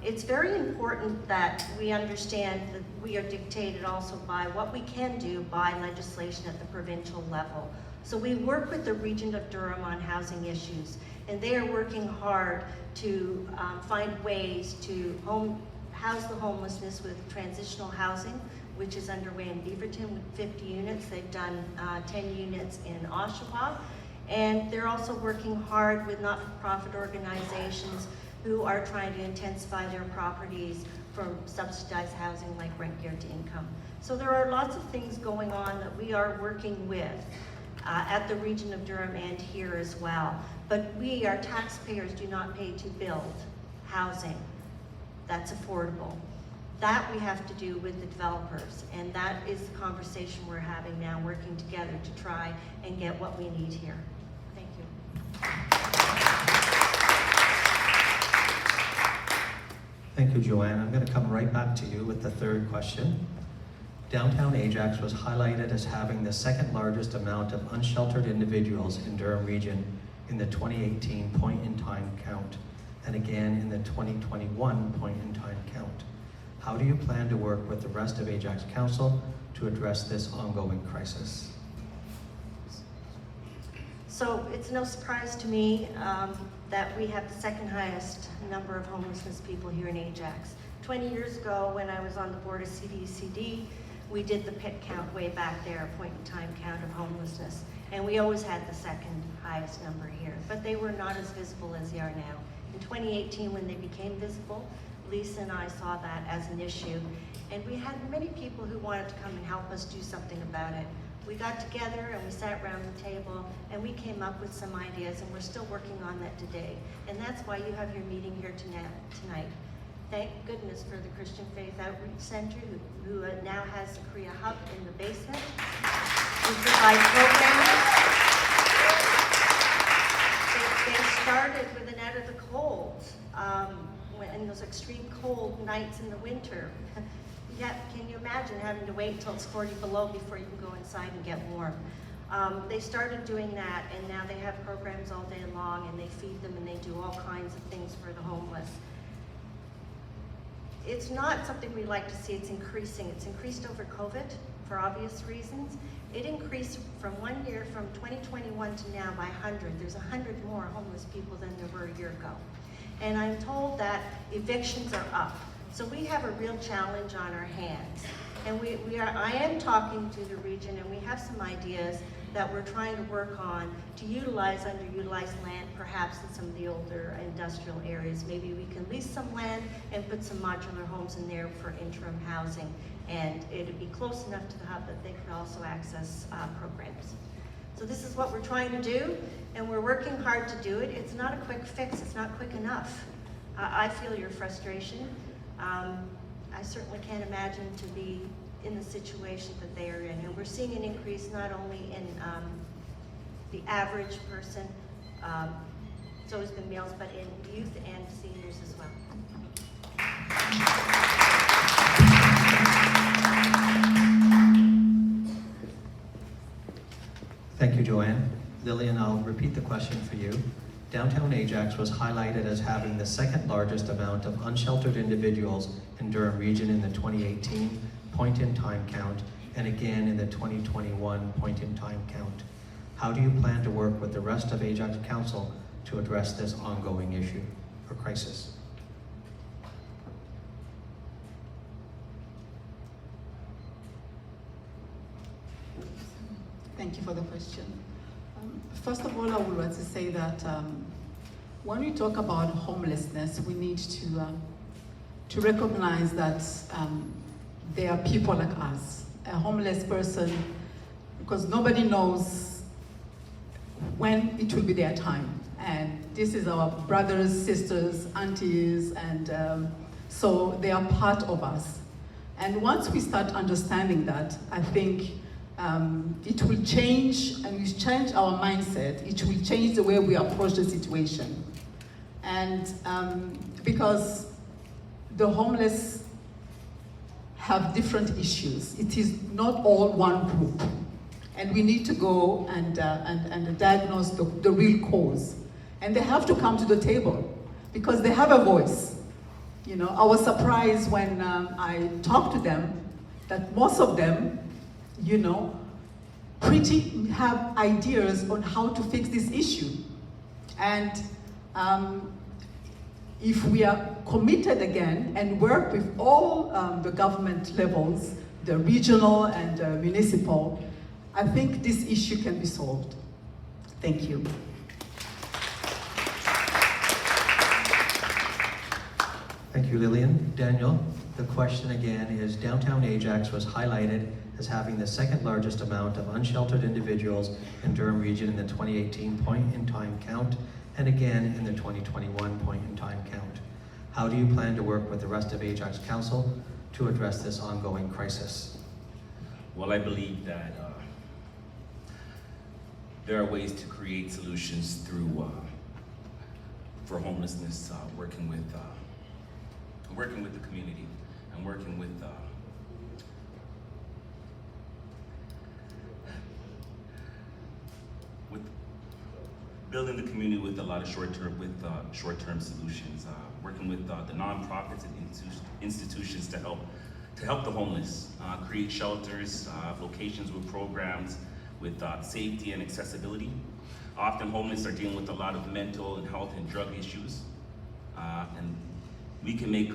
It's very important that we understand that we are dictated also by what we can do by legislation at the provincial level. So we work with the Region of Durham on housing issues, and they are working hard to find ways to house the homelessness with transitional housing, which is underway in Beaverton with 50 units. They've done 10 units in Oshawa. And they're also working hard with not-for-profit organizations who are trying to intensify their properties for subsidized housing like rent geared to income. So there are lots of things going on that we are working with at the Region of Durham and here as well. But we, our taxpayers, do not pay to build housing that's affordable. That we have to do with the developers, and that is the conversation we're having now, working together to try and get what we need here. Thank you. Thank you, Joanne. I'm going to come right back to you with the third question. Downtown Ajax was highlighted as having the second largest amount of unsheltered individuals in Durham Region in the 2018 point-in-time count, and again in the 2021 point-in-time count. How do you plan to work with the rest of Ajax Council to address this ongoing crisis? So it's no surprise to me that we have the second highest number of homelessness people here in Ajax. 20 years ago, when I was on the board of CDCD, we did the PIT count way back there, point-in-time count of homelessness, and we always had the second highest number here, but they were not as visible as they are now. In 2018, when they became visible, Lisa and I saw that as an issue, and we had many people who wanted to come and help us do something about it. We got together and we sat around the table and we came up with some ideas, and we're still working on that today. And that's why you have your meeting here tonight. Thank goodness for the Christian Faith Outreach Center, who now has the Korea Hub in the basement. We provide programs. They started with an out of the cold, in those extreme cold nights in the winter. Yeah, can you imagine having to wait until it's 40 below before you can go inside and get warm? They started doing that, and now they have programs all day long, and they feed them, and they do all kinds of things for the homeless. it's not something we like to see. It's increasing. It's increased over COVID for obvious reasons. It increased from 1 year, from 2021 to now by 100. There's 100 more homeless people than there were a year ago. And I'm told that evictions are up. So we have a real challenge on our hands. And I am talking to the region, and we have some ideas that we're trying to work on to utilize underutilized land, perhaps in some of the older industrial areas. Maybe we can lease some land and put some modular homes in there for interim housing. And it'd be close enough to the hub that they could also access programs. So this is what we're trying to do, and we're working hard to do it. It's not a quick fix, it's not quick enough. I feel your frustration. I certainly can't imagine to be in the situation that they are in. And we're seeing an increase not only in the average person, so has been males, but in youth and seniors as well. Thank you, Joanne. Lillian, I'll repeat the question for you. Downtown Ajax was highlighted as having the second largest amount of unsheltered individuals in Durham Region in the 2018 point-in-time count, and again in the 2021 point-in-time count. How do you plan to work with the rest of Ajax Council to address this ongoing issue or crisis? Thank you for the question. First of all, I would like to say that when we talk about homelessness, we need to recognize that there are people like us. A homeless person, because nobody knows when it will be their time. And this is our brothers, sisters, aunties, and so they are part of us. And once we start understanding that, I think it will change, and we change our mindset. It will change the way we approach the situation. And because the homeless have different issues. It is not all one group. And we need to go and diagnose the real cause. And they have to come to the table because they have a voice. You know, I was surprised when I talked to them that most of them, you know, pretty have ideas on how to fix this issue. And if we are committed again and work with all the government levels, the regional and municipal, I think this issue can be solved. Thank you. Thank you, Lillian. Daniel, the question again is, Downtown Ajax was highlighted as having the second largest amount of unsheltered individuals in Durham Region in the 2018 point-in-time count, and again in the 2021 point-in-time count. How do you plan to work with the rest of Ajax Council to address this ongoing crisis? Well, I believe that there are ways to create solutions through for homelessness, working with the community and working with building the community with a lot of short-term solutions, working with the nonprofits and institutions to help the homeless, create shelters, locations with programs with safety and accessibility. Often homeless are dealing with a lot of mental and health and drug issues, and we can make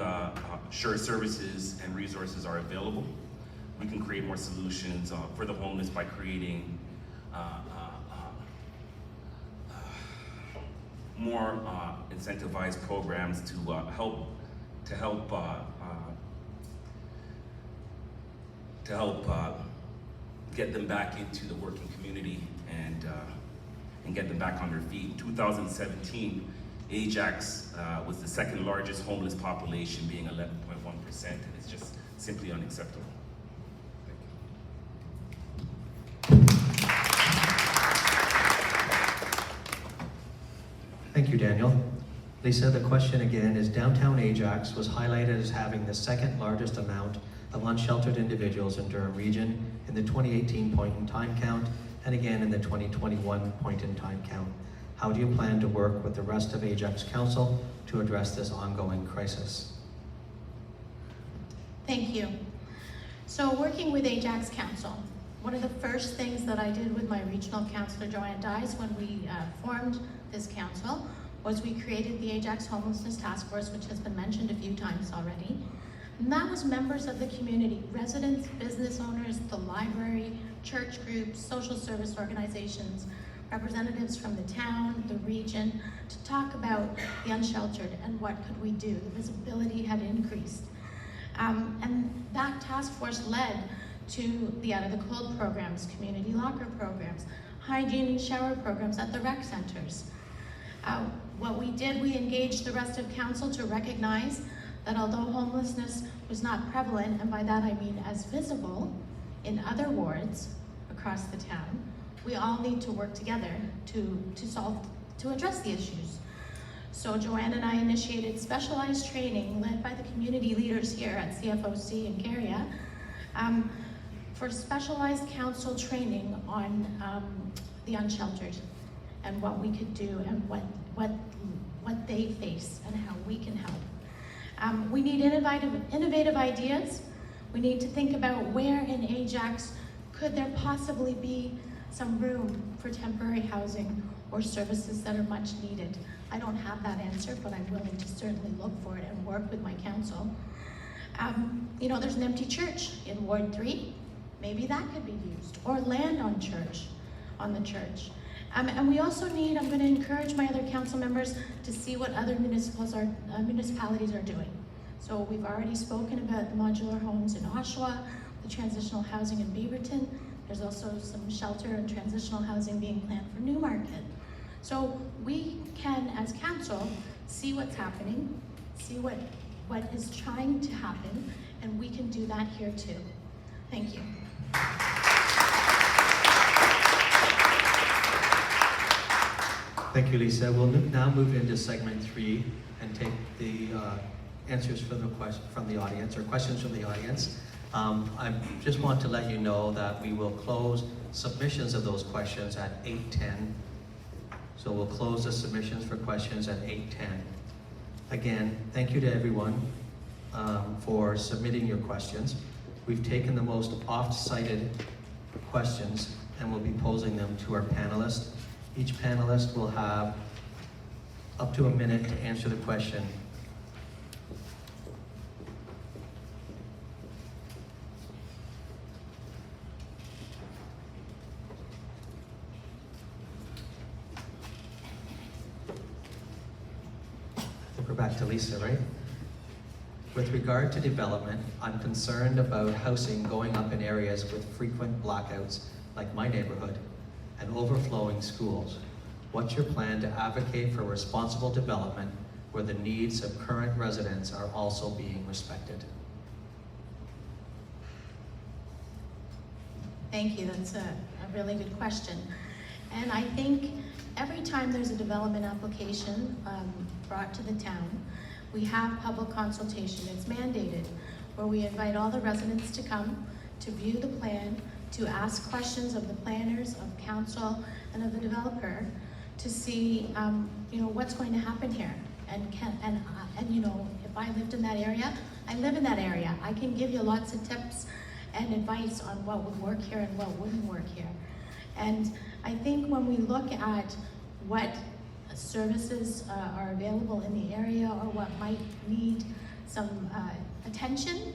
sure services and resources are available. We can create more solutions for the homeless by creating more incentivized programs to help get them back into the working community and get them back on their feet. In 2017, Ajax was the second largest homeless population, being 11.1%, and it's just simply unacceptable. Thank you, Daniel. Lisa, the question again is, Downtown Ajax was highlighted as having the second largest amount of unsheltered individuals in Durham Region in the 2018 point-in-time count, and again in the 2021 point-in-time count. How do you plan to work with the rest of Ajax Council to address this ongoing crisis? Thank you. So working with Ajax Council, one of the first things that I did with my regional councillor Joanne Dyes when we formed this council was we created the Ajax Homelessness Task Force, which has been mentioned a few times already. And that was members of the community, residents, business owners, the library, church groups, social service organizations, representatives from the town, the region, to talk about the unsheltered and what could we do. The visibility had increased. And that task force led to the Out of the Cold programs, community locker programs, hygiene and shower programs at the rec centers. What we did, we engaged the rest of council to recognize that although homelessness was not prevalent, and by that I mean as visible in other wards across the town, we all need to work together to address the issues. So Joanne and I initiated specialized training led by the community leaders here at CFOC in Caria for specialized council training on the unsheltered and what we could do and what they face and how we can help. We need innovative ideas. We need to think about where in Ajax could there possibly be some room for temporary housing or services that are much needed. I don't have that answer, but I'm willing to certainly look for it and work with my council. You know, there's an empty church in Ward 3. Maybe that could be used, or land on the church. And we also need, I'm going to encourage my other council members to see what other municipalities are doing. So we've already spoken about the modular homes in Oshawa, the transitional housing in Beaverton. There's also some shelter and transitional housing being planned for Newmarket. So we can, as council, see what's happening, see what is trying to happen, and we can do that here too. Thank you. Thank you, Lisa. We'll now move into segment 3 and take the answers from the audience, or questions from the audience. I just want to let you know that we will close submissions of those questions at 8:10. So we'll close the submissions for questions at 8:10. Again, thank you to everyone for submitting your questions. We've taken the most oft-cited questions and we'll be posing them to our panelists. Each panelist will have up to a minute to answer the question. I think we're back to Lisa, right? With regard to development, I'm concerned about housing going up in areas with frequent blackouts, like my neighborhood, and overflowing schools. What's your plan to advocate for responsible development where the needs of current residents are also being respected? Thank you, that's a really good question. And I think every time there's a development application brought to the town, we have public consultation. It's mandated, where we invite all the residents to come, to view the plan, to ask questions of the planners, of council, and of the developer, to see, you know, what's going to happen here. And you know, if I lived in that area, I live in that area. I can give you lots of tips and advice on what would work here and what wouldn't work here. And I think when we look at what services are available in the area or what might need some attention,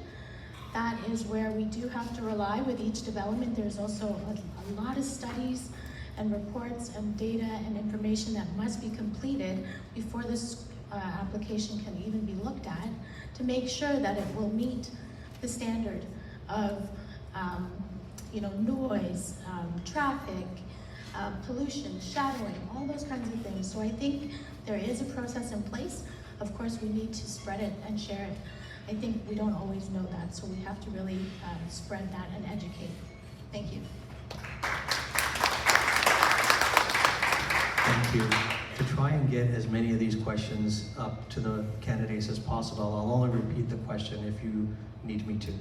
that is where we do have to rely with each development. There's also a lot of studies and reports and data and information that must be completed before this application can even be looked at to make sure that it will meet the standard of you know, noise, traffic, pollution, shadowing, all those kinds of things. So I think there is a process in place. Of course, we need to spread it and share it. I think we don't always know that, so we have to really spread that and educate. Thank you. Thank you. To try and get as many of these questions up to the candidates as possible, I'll only repeat the question if you need me to. Do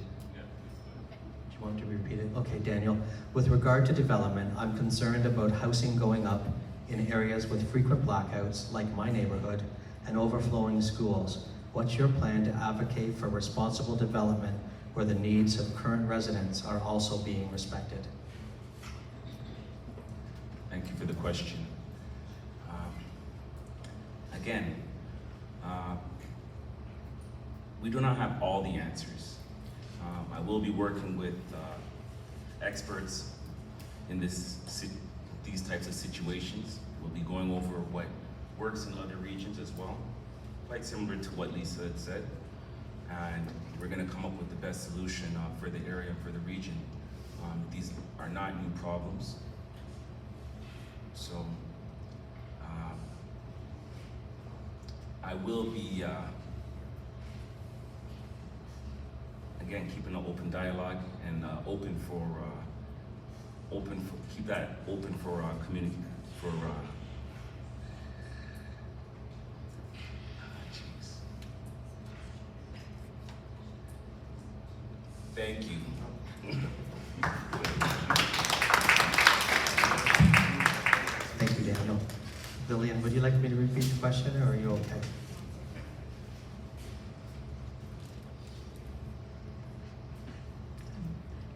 you want to repeat it? Okay, Daniel. With regard to development, I'm concerned about housing going up in areas with frequent blackouts, like my neighborhood, and overflowing schools. What's your plan to advocate for responsible development where the needs of current residents are also being respected? Thank you for the question. Again, we do not have all the answers. I will be working with experts in these types of situations. We'll be going over what works in other regions as well, quite similar to what Lisa had said. And we're going to come up with the best solution for the area, for the region. These are not new problems. So I will be, again, keeping an open dialogue and keep that open for community, Thank you. Thank you, Daniel. Lillian, would you like me to repeat the question, or are you okay?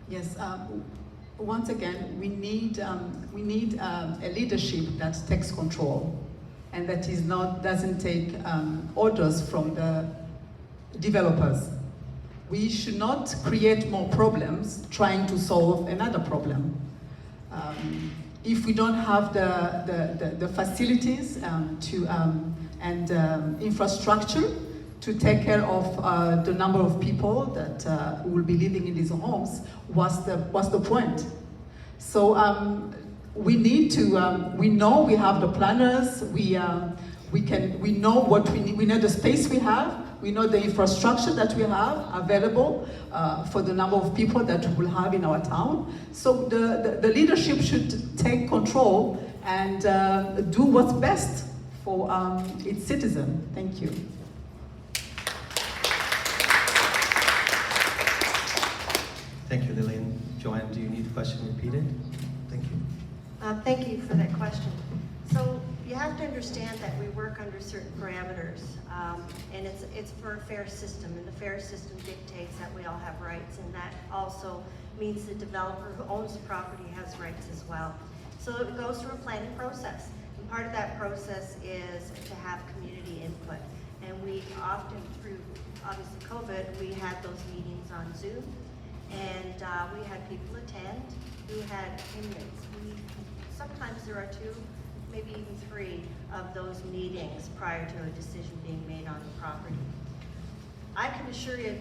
Yes, once again, we need a leadership that takes control and that doesn't take orders from the developers. We should not create more problems trying to solve another problem. If we don't have the facilities and infrastructure to take care of the number of people that will be living in these homes, what's the point? So we need to. We know we have the planners. We know what we need. We know the space we have. We know the infrastructure that we have available for the number of people that we'll have in our town. So the leadership should take control and do what's best for its citizen. Thank you. Thank you, Lillian. Joanne, do you need the question repeated? Thank you. Thank you for that question. So you have to understand that we work under certain parameters, and it's for a fair system, and the fair system dictates that we all have rights, and that also means the developer who owns the property has rights as well. So it goes through a planning process, and part of that process is to have community input. And we often, through obviously COVID, we had those meetings on Zoom, and we had people attend who had opinions. Sometimes there are 2, maybe even 3 of those meetings prior to a decision being made on the property. I can assure you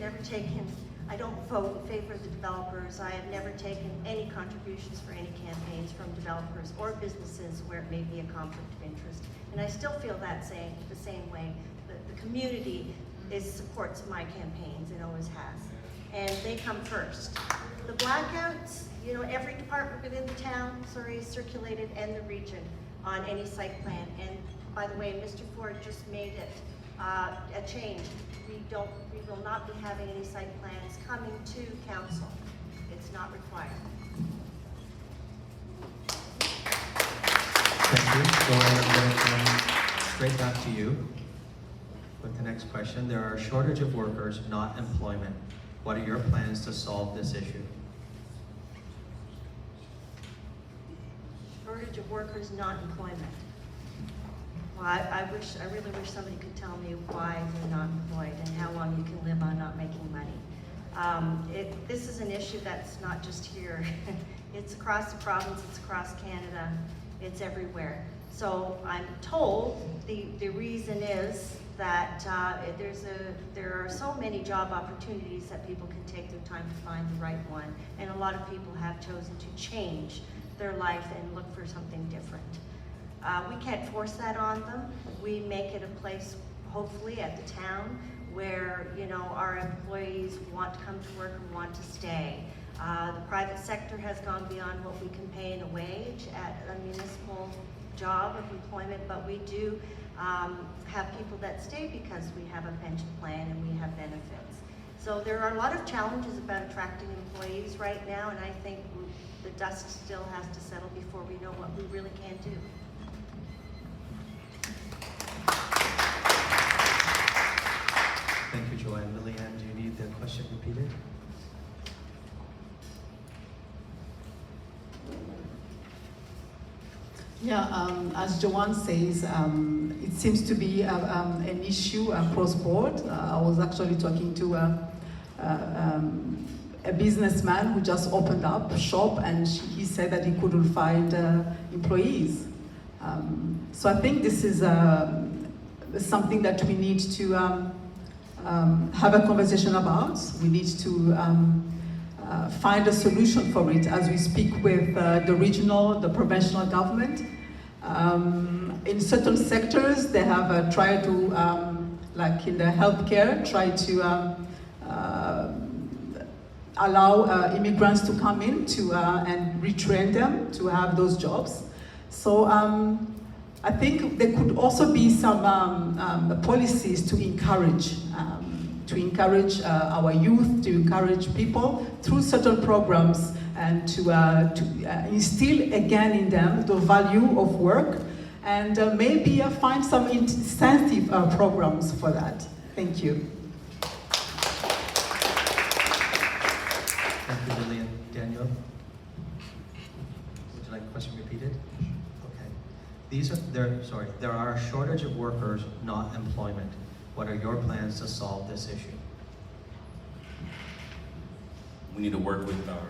I don't vote in favor of the developers. I have never taken any contributions for any campaigns from developers or businesses where it may be a conflict of interest. And I still feel the same way. The community supports my campaigns and always has. And they come first. The blackouts, every department within the town, is circulated, and the region on any site plan. And by the way, Mr. Ford just made it a change. We will not be having any site plans coming to council. It's not required. Thank you. Joanne, I'm going to come straight back to you with the next question. There are a shortage of workers, not employment. What are your plans to solve this issue? Shortage of workers, not employment. Well, I really wish somebody could tell me why they're not employed and how long you can live on not making money. This is an issue that's not just here. It's across the province, it's across Canada, it's everywhere. So I'm told the reason is that there are so many job opportunities that people can take their time to find the right one, and a lot of people have chosen to change their life and look for something different. We can't force that on them. We make it a place, hopefully, at the town where our employees want to come to work and want to stay. The private sector has gone beyond what we can pay in a wage at a municipal job of employment, but we do have people that stay because we have a pension plan and we have benefits. So there are a lot of challenges about attracting employees right now, and I think the dust still has to settle before we know what we really can do. Thank you, Joanne. Lillian, do you need the question repeated? Yeah, as Joanne says, it seems to be an issue across board. I was actually talking to a businessman who just opened up a shop, and he said that he couldn't find employees. So I think this is something that we need to have a conversation about. We need to find a solution for it as we speak with the regional, the provincial government. In certain sectors, they have tried to, like in the healthcare, try to allow immigrants to come in to and retrain them to have those jobs. So I think there could also be some policies to encourage our youth, to encourage people through certain programs, and to instill again in them the value of work, and maybe find some incentive programs for that. Thank you. Thank you, Lillian. Daniel? Would you like the question repeated? Okay. There are a shortage of workers, not employment. What are your plans to solve this issue? We need to work with our,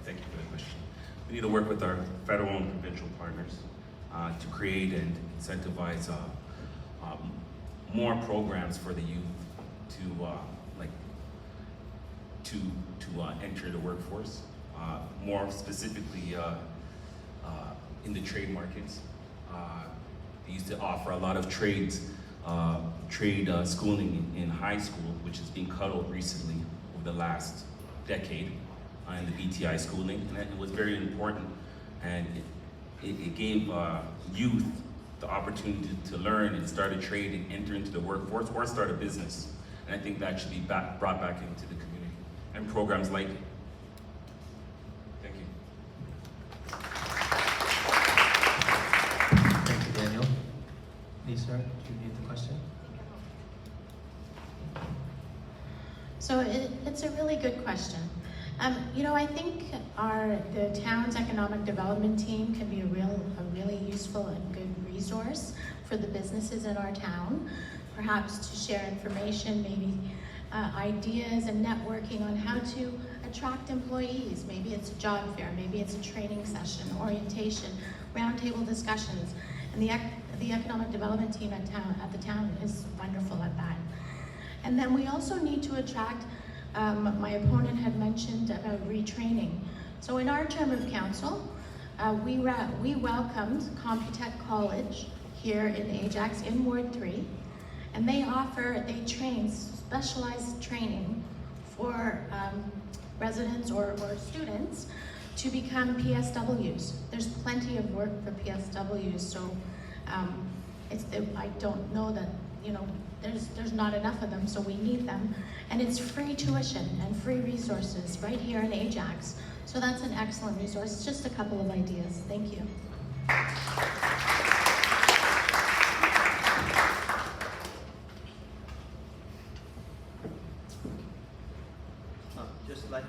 thank you for the question. We need to work with our federal and provincial partners to create and incentivize more programs for the youth to enter the workforce. More specifically in the trade markets. They used to offer a lot of trade schooling in high school, which is being cut out recently over the last decade in the BTI schooling, and it was very important, and it gave youth the opportunity to learn and start a trade and enter into the workforce or start a business. And I think that should be brought back into the community, and programs like it. Thank you. Thank you, Daniel. Lisa, do you need the question? So it's a really good question. You know, I think the town's economic development team can be a really useful and good resource for the businesses in our town, perhaps to share information, maybe ideas and networking on how to attract employees. Maybe it's a job fair, maybe it's a training session, orientation, roundtable discussions. And the economic development team at the town is wonderful at that. And then we also need to attract, my opponent had mentioned about retraining. So in our term of council, we welcomed Computech College here in Ajax in Ward 3, and they train specialized training for residents or students to become PSWs. There's plenty of work for PSWs, so I don't know that, you know, there's not enough of them, so we need them. And it's free tuition and free resources right here in Ajax. So that's an excellent resource. It's just a couple of ideas. Thank you. Just let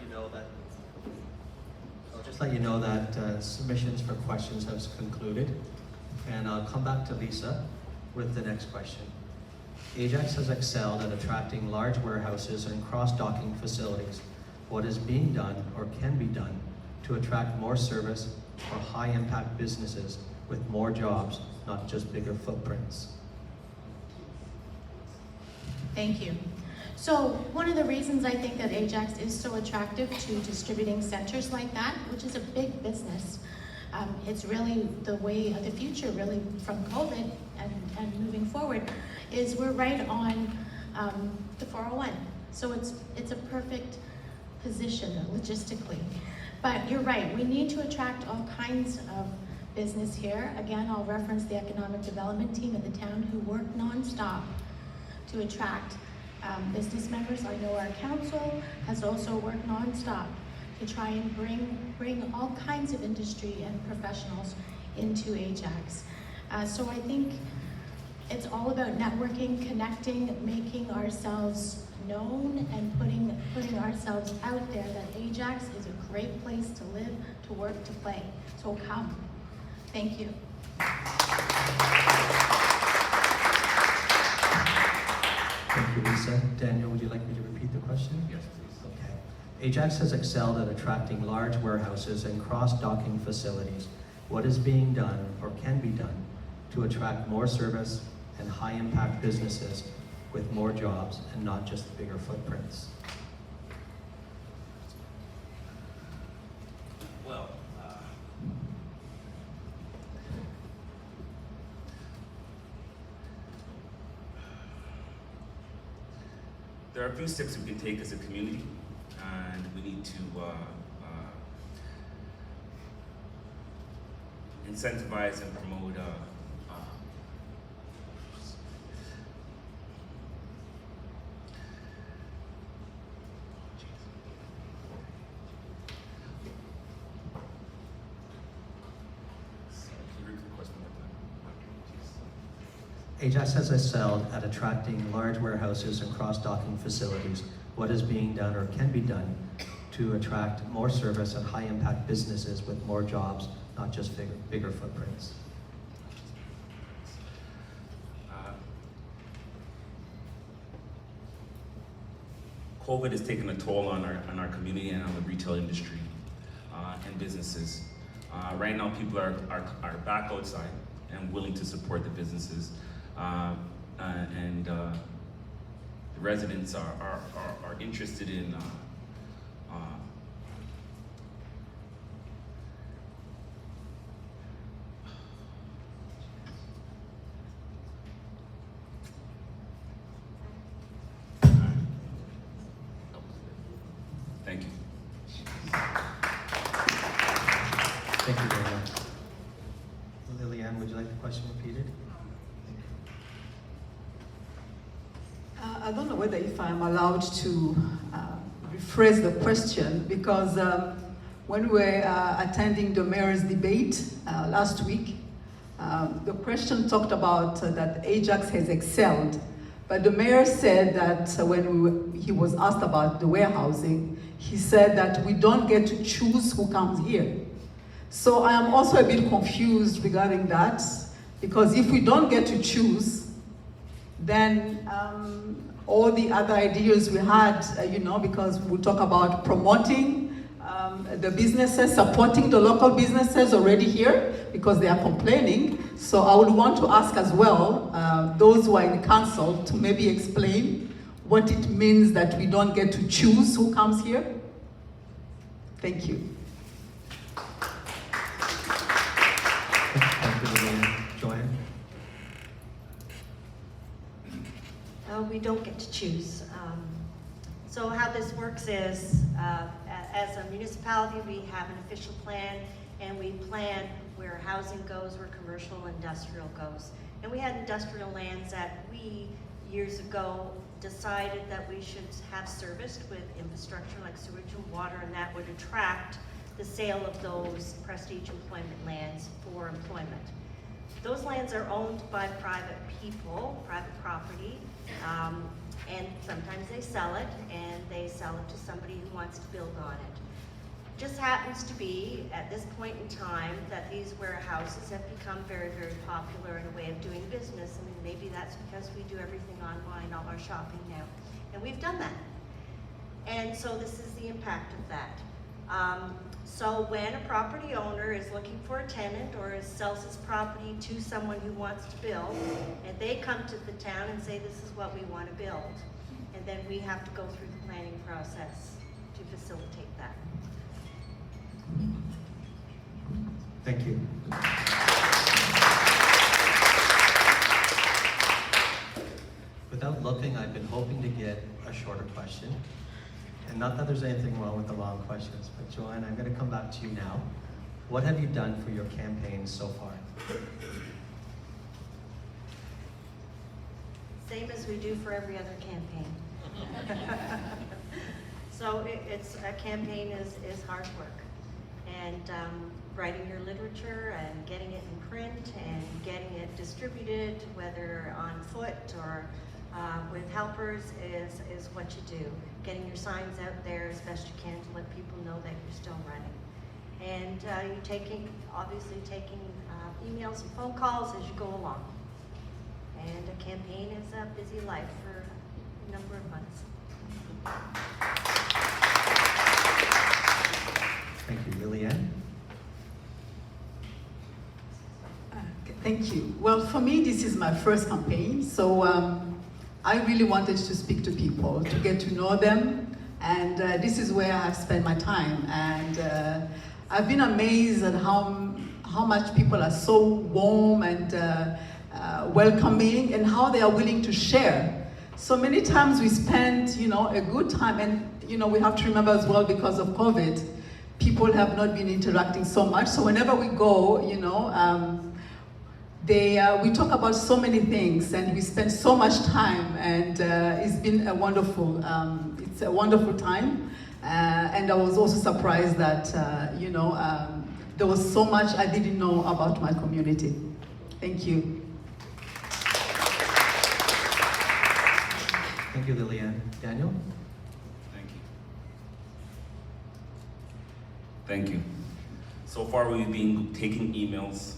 you know that submissions for questions have concluded, and I'll come back to Lisa with the next question. Ajax has excelled at attracting large warehouses and cross-docking facilities. What is being done or can be done to attract more service or high-impact businesses with more jobs, not just bigger footprints? Thank you. So one of the reasons I think that Ajax is so attractive to distributing centers like that, which is a big business, it's really the way of the future, really, from COVID and moving forward, is we're right on the 401. So it's a perfect position logistically. But you're right, we need to attract all kinds of business here. Again, I'll reference the economic development team at the town who work nonstop to attract business members. I know our council has also worked nonstop to try and bring all kinds of industry and professionals into Ajax. So I think it's all about networking, connecting, making ourselves known, and putting ourselves out there that Ajax is a great place to live, to work, to play. So come. Thank you. Thank you, Lisa. Daniel, would you like me to repeat the question? Yes, please. Okay. Ajax has excelled at attracting large warehouses and cross-docking facilities. What is being done or can be done to attract more service and high-impact businesses with more jobs and not just bigger footprints? Well, there are a few steps we can take as a community, and we need to incentivize and promote Can you repeat the question one more time? Ajax has excelled at attracting large warehouses and cross-docking facilities. What is being done or can be done to attract more service and high-impact businesses with more jobs, not just bigger footprints? COVID has taken a toll on our community and on the retail industry and businesses. Right now, people are back outside and willing to support the businesses, and the residents are interested in Thank you. Thank you, Daniel. Lillian, would you like the question repeated? I don't know whether if I'm allowed to rephrase the question, because when we were attending the mayor's debate last week, the question talked about that Ajax has excelled, but the mayor said that when he was asked about the warehousing, he said that we don't get to choose who comes here. So I am also a bit confused regarding that, because if we don't get to choose, then all the other ideas we had, because we talk about promoting the businesses, supporting the local businesses already here, because they are complaining. So I would want to ask as well, those who are in council to maybe explain what it means that we don't get to choose who comes here. Thank you. Thank you, Lillian. Joanne? We don't get to choose. So how this works is, as a municipality, we have an official plan, and we plan where housing goes, where commercial and industrial goes. And we had industrial lands that we, years ago, decided that we should have serviced with infrastructure like sewage and water, and that would attract the sale of those prestige employment lands for employment. Those lands are owned by private people, private property, and sometimes they sell it, and they sell it to somebody who wants to build on it. Just happens to be, at this point in time, that these warehouses have become very, very popular in a way of doing business. I mean, maybe that's because we do everything online, all our shopping now, and we've done that. And so this is the impact of that. So when a property owner is looking for a tenant or sells his property to someone who wants to build, and they come to the town and say, this is what we want to build, and then we have to go through the planning process to facilitate that. Thank you. Without looking, I've been hoping to get a shorter question. And not that there's anything wrong with the long questions, but Joanne, I'm going to come back to you now. What have you done for your campaign so far? Same as we do for every other campaign. So it's a campaign is hard work, and writing your literature and getting it in print and getting it distributed, whether on foot or with helpers, is what you do. Getting your signs out there as best you can to let people know that you're still running. And you're obviously taking emails and phone calls as you go along. And a campaign is a busy life for a number of months. Thank you, Lillian. Thank you. Well, for me, this is my first campaign, so I really wanted to speak to people, to get to know them, and this is where I have spent my time. And I've been amazed at how much people are so warm and welcoming, and how they are willing to share. So many times we spend, a good time, and we have to remember as well, because of COVID, people have not been interacting so much. So whenever we go, we talk about so many things, and we spend so much time, and it's been a wonderful, it's a wonderful time. And I was also surprised that, there was so much I didn't know about my community. Thank you. Thank you, Lillian. Daniel? Thank you. Thank you. So far, we've been taking emails,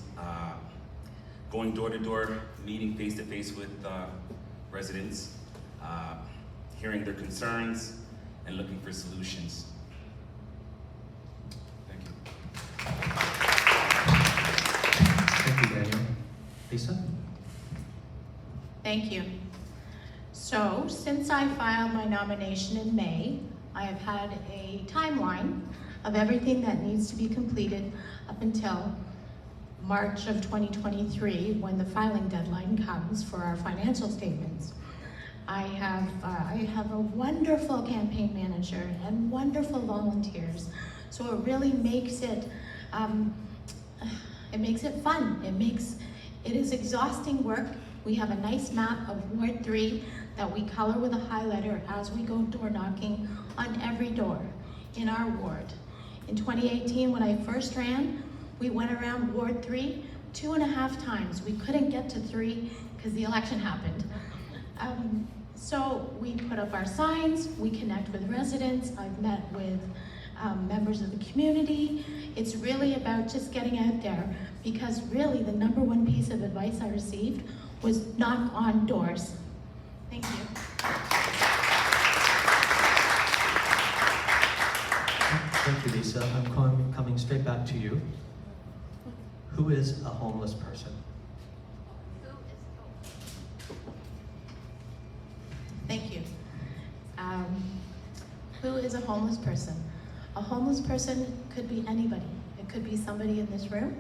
going door to door, meeting face to face with residents, hearing their concerns, and looking for solutions. Thank you. Thank you, Daniel. Lisa? Thank you. So, since I filed my nomination in May, I have had a timeline of everything that needs to be completed up until March of 2023, when the filing deadline comes for our financial statements. I have a wonderful campaign manager and wonderful volunteers, so it really makes it fun. It is exhausting work. We have a nice map of Ward 3 that we color with a highlighter as we go door knocking on every door in our ward. In 2018, when I first ran, we went around Ward 3 2.5 times. We couldn't get to 3 because the election happened. So we put up our signs, we connect with residents. I've met with members of the community. It's really about just getting out there, because really the #1 piece of advice I received was knock on doors. Thank you. Thank you, Lisa. I'm coming straight back to you. Who is a homeless person? Thank you. Who is a homeless person? A homeless person could be anybody. It could be somebody in this room.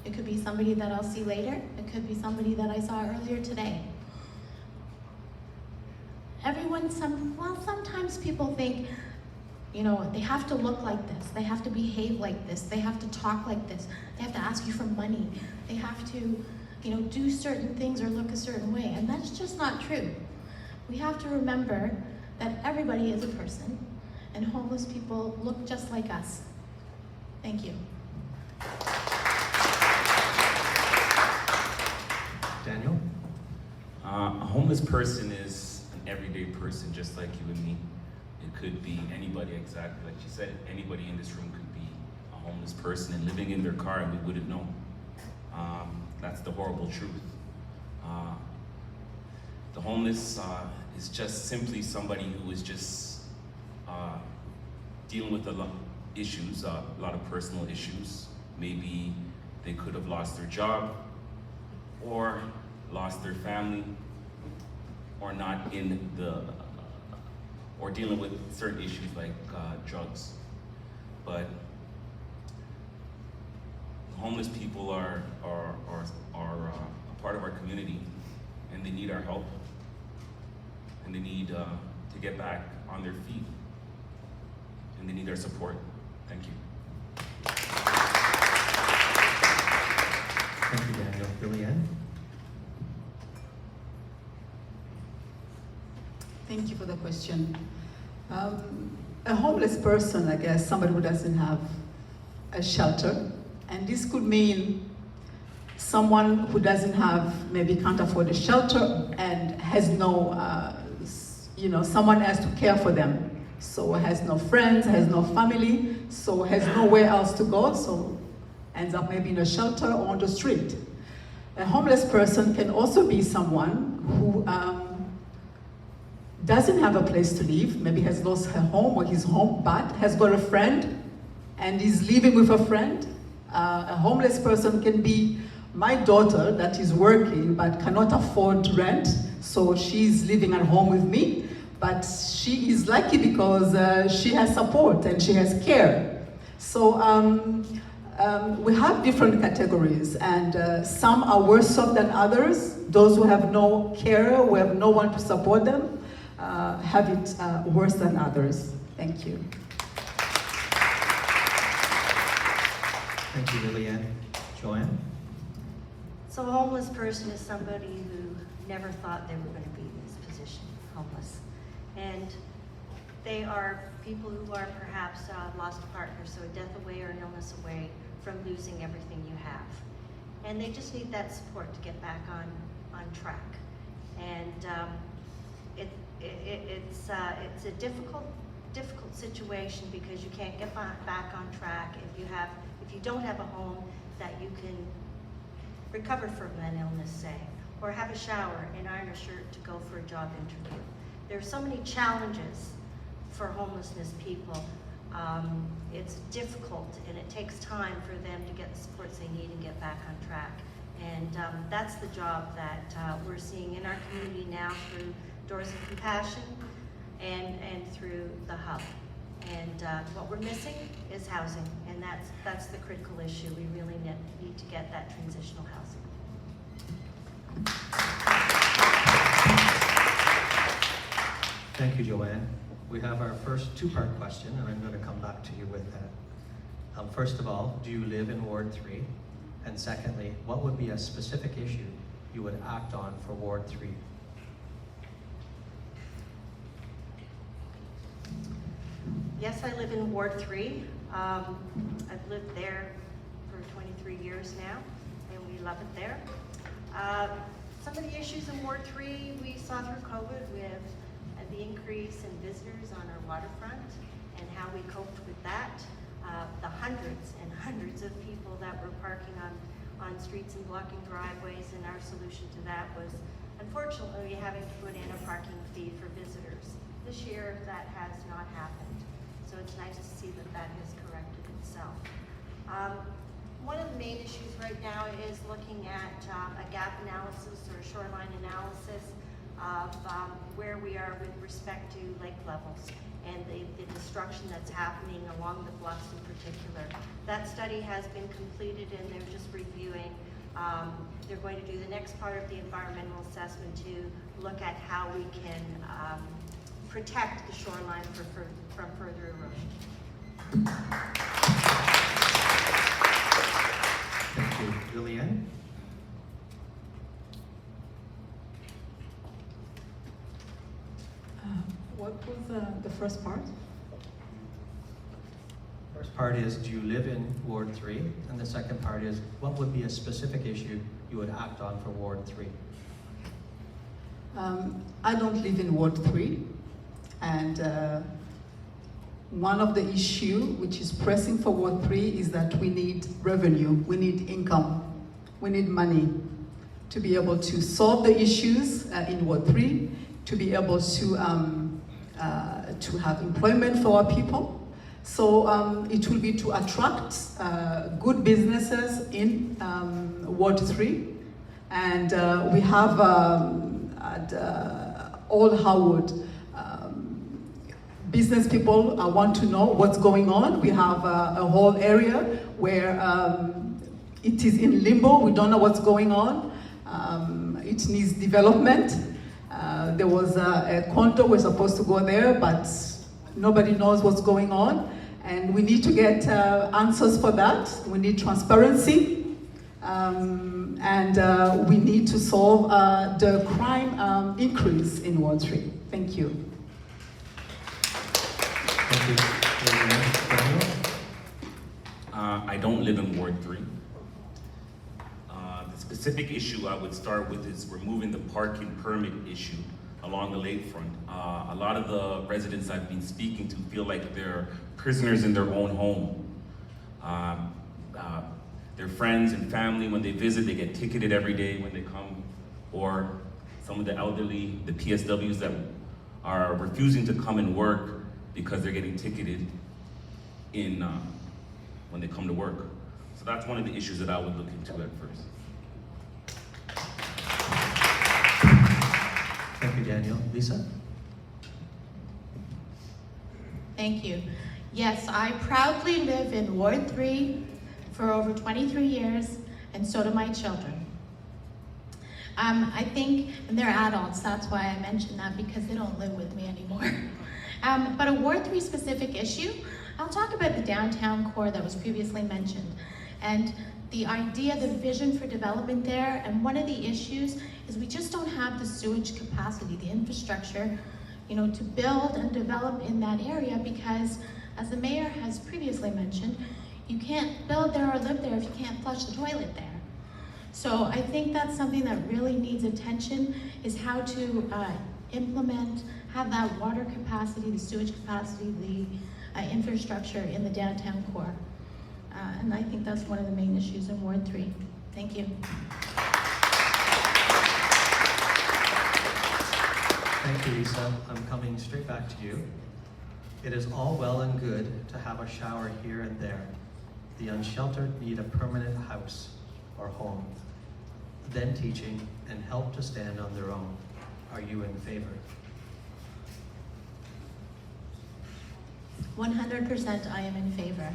It could be somebody that I'll see later. It could be somebody that I saw earlier today. Sometimes people think, they have to look like this. They have to behave like this. They have to talk like this. They have to ask you for money. They have to, do certain things or look a certain way. And that's just not true. We have to remember that everybody is a person, and homeless people look just like us. Thank you. Daniel? A homeless person is an everyday person just like you and me. It could be anybody, exactly like she said. Anybody in this room could be a homeless person and living in their car and we wouldn't know. That's the horrible truth. The homeless is just simply somebody who is just dealing with a lot of issues, a lot of personal issues. Maybe they could have lost their job, or lost their family, or not in the, or dealing with certain issues like drugs. But homeless people are a part of our community, and they need our help, and they need to get back on their feet, and they need our support. Thank you. Thank you, Daniel. Lillian? Thank you for the question. A homeless person, I guess, somebody who doesn't have a shelter, and this could mean someone who doesn't have, maybe can't afford a shelter and has no, someone else to care for them. So has no friends, has no family, so has nowhere else to go. So ends up maybe in a shelter or on the street. A homeless person can also be someone who doesn't have a place to live, maybe has lost her home or his home, but has got a friend and is living with a friend. A homeless person can be my daughter that is working but cannot afford rent, so she's living at home with me, but she is lucky because she has support and she has care. So we have different categories, and some are worse off than others. Those who have no care, who have no one to support them, have it worse than others. Thank you. Thank you, Lillian. Joanne? So a homeless person is somebody who never thought they were going to be in this position, homeless. And they are people who are perhaps lost a partner, so a death away or an illness away from losing everything you have. And they just need that support to get back on track. And it's a difficult situation because you can't get back on track if you don't have a home that you can recover from an illness, say, or have a shower and iron a shirt to go for a job interview. There are so many challenges for homelessness people. It's difficult and it takes time for them to get the supports they need and get back on track. And that's the job that we're seeing in our community now through Doors of Compassion and through the Hub. And what we're missing is housing, and that's the critical issue. We really need to get that transitional housing. Thank you, Joanne. We have our first two-part question, and I'm going to come back to you with that. First of all, do you live in Ward 3? And secondly, what would be a specific issue you would act on for Ward 3? Yes, I live in Ward 3. I've lived there for 23 years now, and we love it there. Some of the issues in Ward 3 we saw through COVID with the increase in visitors on our waterfront and how we coped with that. The hundreds and hundreds of people that were parking on streets and blocking driveways, and our solution to that was, unfortunately, having to put in a parking fee for visitors. This year, that has not happened. So it's nice to see that has corrected itself. One of the main issues right now is looking at a gap analysis or a shoreline analysis of where we are with respect to lake levels and the destruction that's happening along the bluffs in particular. That study has been completed and they're just reviewing. They're going to do the next part of the environmental assessment to look at how we can protect the shoreline from further erosion. Thank you. Lillian? What was the first part? First part is, do you live in Ward 3? And the second part is, what would be a specific issue you would act on for Ward 3? I don't live in Ward 3, and one of the issue which is pressing for Ward 3 is that we need revenue, we need income, we need money to be able to solve the issues in Ward 3, to be able to have employment for our people. So it will be to attract good businesses in Ward 3, and we have at Old Howard, business people want to know what's going on. We have a whole area where it is in limbo. We don't know what's going on. It needs development. There was a condo, we're supposed to go there, but nobody knows what's going on. And we need to get answers for that. We need transparency. And we need to solve the crime increase in Ward 3. Thank you. Thank you. Daniel? I don't live in Ward 3. The specific issue I would start with is removing the parking permit issue along the lakefront. A lot of the residents I've been speaking to feel like they're prisoners in their own home. their friends and family, when they visit, they get ticketed every day when they come, or some of the elderly, the PSWs that are refusing to come and work because they're getting ticketed when they come to work. So that's one of the issues that I would look into at first. Thank you, Daniel. Lisa? Thank you. Yes, I proudly live in Ward 3 for over 23 years, and so do my children. I think, and they're adults, that's why I mentioned that, because they don't live with me anymore. But a Ward 3 specific issue, I'll talk about the downtown core that was previously mentioned, and the idea, the vision for development there, and one of the issues is we just don't have the sewage capacity, the infrastructure, to build and develop in that area, because as the mayor has previously mentioned, you can't build there or live there if you can't flush the toilet there. So I think that's something that really needs attention, is how to implement, have that water capacity, the sewage capacity, the infrastructure in the downtown core. And I think that's one of the main issues in Ward 3. Thank you. Thank you, Lisa. I'm coming straight back to you. It is all well and good to have a shower here and there. The unsheltered need a permanent house or home. Then teaching and help to stand on their own. Are you in favor? 100% I am in favor.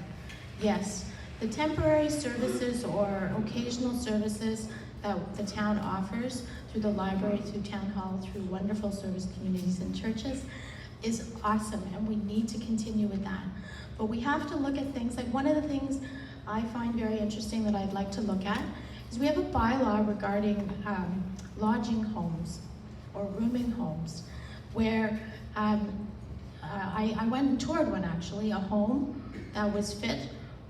Yes, the temporary services or occasional services that the town offers through the library, through town hall, through wonderful service communities and churches is awesome, and we need to continue with that. But we have to look at things like, one of the things I find very interesting that I'd like to look at is we have a bylaw regarding lodging homes or rooming homes, where I went and toured one actually, a home that was fit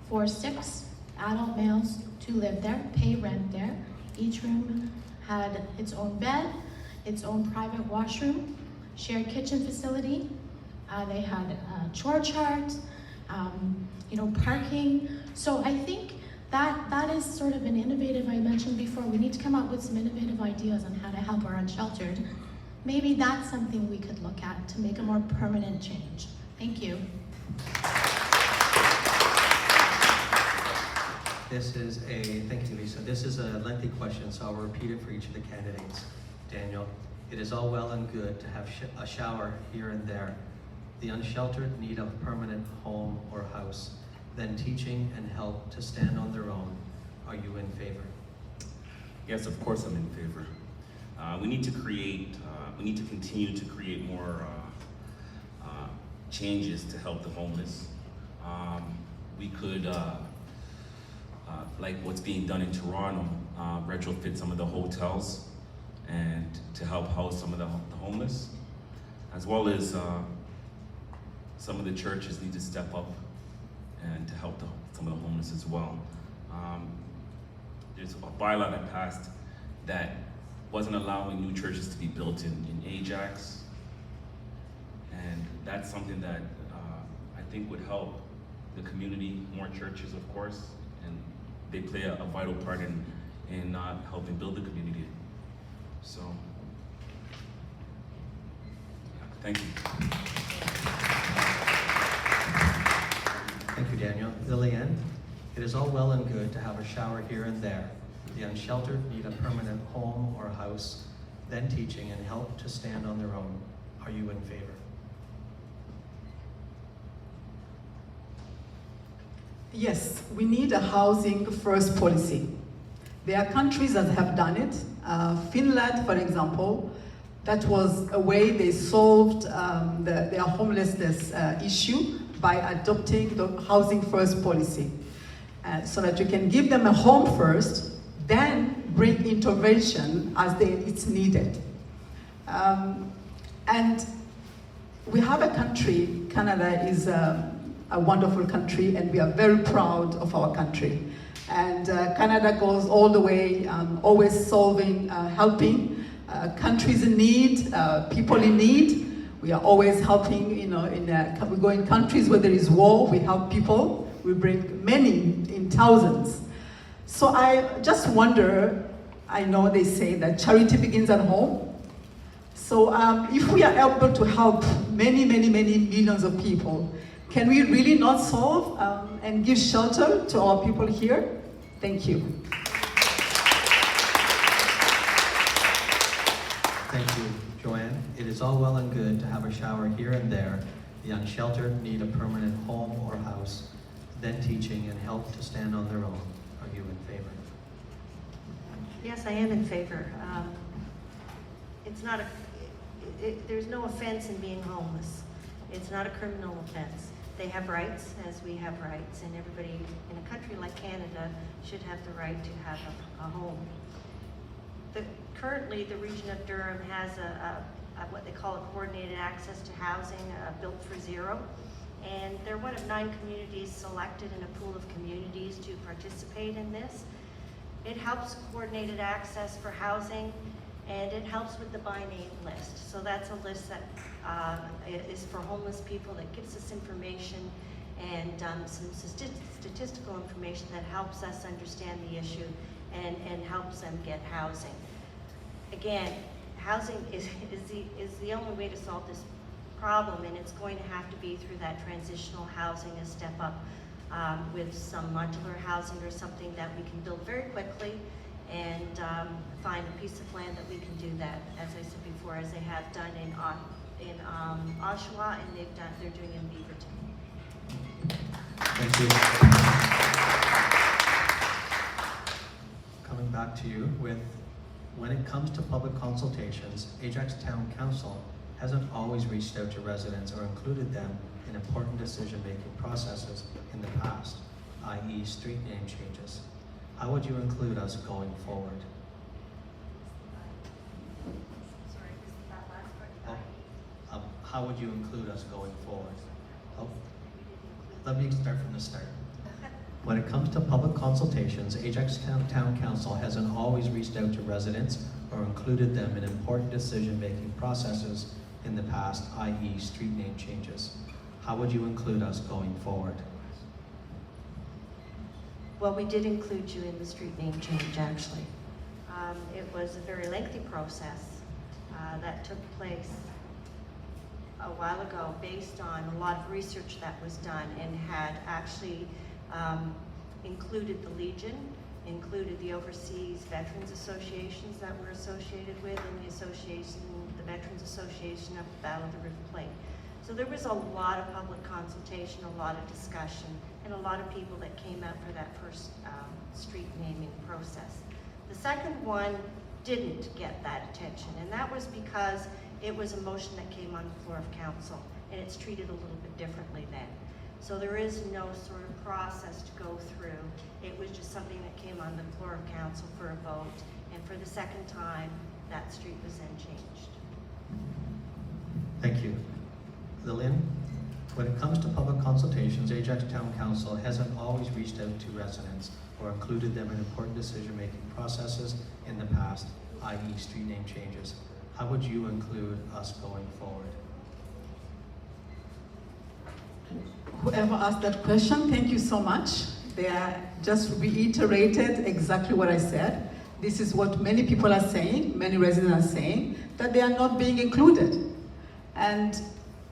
for 6 adult males to live there, pay rent there. Each room had its own bed, its own private washroom, shared kitchen facility. They had a chore chart, parking. So I think that is sort of an innovative, I mentioned before, we need to come up with some innovative ideas on how to help our unsheltered. Maybe that's something we could look at to make a more permanent change. Thank you. Thank you, Lisa. This is a lengthy question, so I'll repeat it for each of the candidates. Daniel, it is all well and good to have a shower here and there. The unsheltered need a permanent home or house. Then teaching and help to stand on their own. Are you in favor? Yes, of course I'm in favor. We need to continue to create more changes to help the homeless. We could, like what's being done in Toronto, retrofit some of the hotels and to help house some of the homeless, as well as some of the churches need to step up and to help some of the homeless as well. There's a bylaw that passed that wasn't allowing new churches to be built in Ajax, and that's something that I think would help the community, more churches of course, and they play a vital part in helping build the community. So, thank you. Thank you, Daniel. Lillian, it is all well and good to have a shower here and there. The unsheltered need a permanent home or house, then teaching and help to stand on their own. Are you in favor? Yes, we need a housing first policy. There are countries that have done it. Finland, for example, that was a way they solved their homelessness issue by adopting the housing first policy. So that you can give them a home first, then bring intervention as it's needed. And we have a country, Canada is a wonderful country, and we are very proud of our country. And Canada goes all the way, always solving, helping countries in need, people in need. We are always helping, we go in countries where there is war, we help people. We bring many in thousands. So I just wonder, I know they say that charity begins at home. So if we are able to help many millions of people, can we really not solve and give shelter to our people here? Thank you. Thank you, Joanne. It is all well and good to have a shower here and there. The unsheltered need a permanent home or house, then teaching and help to stand on their own. Are you in favor? Yes, I am in favor. It's not there's no offense in being homeless. It's not a criminal offense. They have rights, as we have rights, and everybody in a country like Canada should have the right to have a home. Currently, the region of Durham has what they call a coordinated access to housing, built for zero. And they're one of 9 communities selected in a pool of communities to participate in this. It helps coordinated access for housing, and it helps with the by name list. So that's a list that is for homeless people that gives us information and some statistical information that helps us understand the issue and helps them get housing. Again, housing is the only way to solve this problem, and it's going to have to be through that transitional housing, a step up with some modular housing or something that we can build very quickly and find a piece of land that we can do that, as I said before, as they have done in Oshawa, and they're doing in Beaverton. Thank you. Coming back to you with, when it comes to public consultations, Ajax Town Council hasn't always reached out to residents or included them in important decision-making processes in the past, i.e. street name changes. How would you include us going forward? Sorry, this is that last part. How would you include us going forward? Oh, let me start from the start. When it comes to public consultations, Ajax Town Council hasn't always reached out to residents or included them in important decision-making processes in the past, i.e. street name changes. How would you include us going forward? Well, we did include you in the street name change, actually. It was a very lengthy process that took place a while ago based on a lot of research that was done and had actually included the Legion, included the overseas veterans associations that we're associated with, and the Veterans Association of the Battle of the River Plate. So there was a lot of public consultation, a lot of discussion, and a lot of people that came out for that first street naming process. The second one didn't get that attention, and that was because it was a motion that came on the floor of council, and it's treated a little bit differently then. So there is no sort of process to go through. It was just something that came on the floor of council for a vote, and for the second time, that street was then changed. Thank you. Lillian, when it comes to public consultations, Ajax Town Council hasn't always reached out to residents or included them in important decision-making processes in the past, i.e. street name changes. How would you include us going forward? Whoever asked that question, thank you so much. They just reiterated exactly what I said. This is what many people are saying, many residents are saying, that they are not being included. And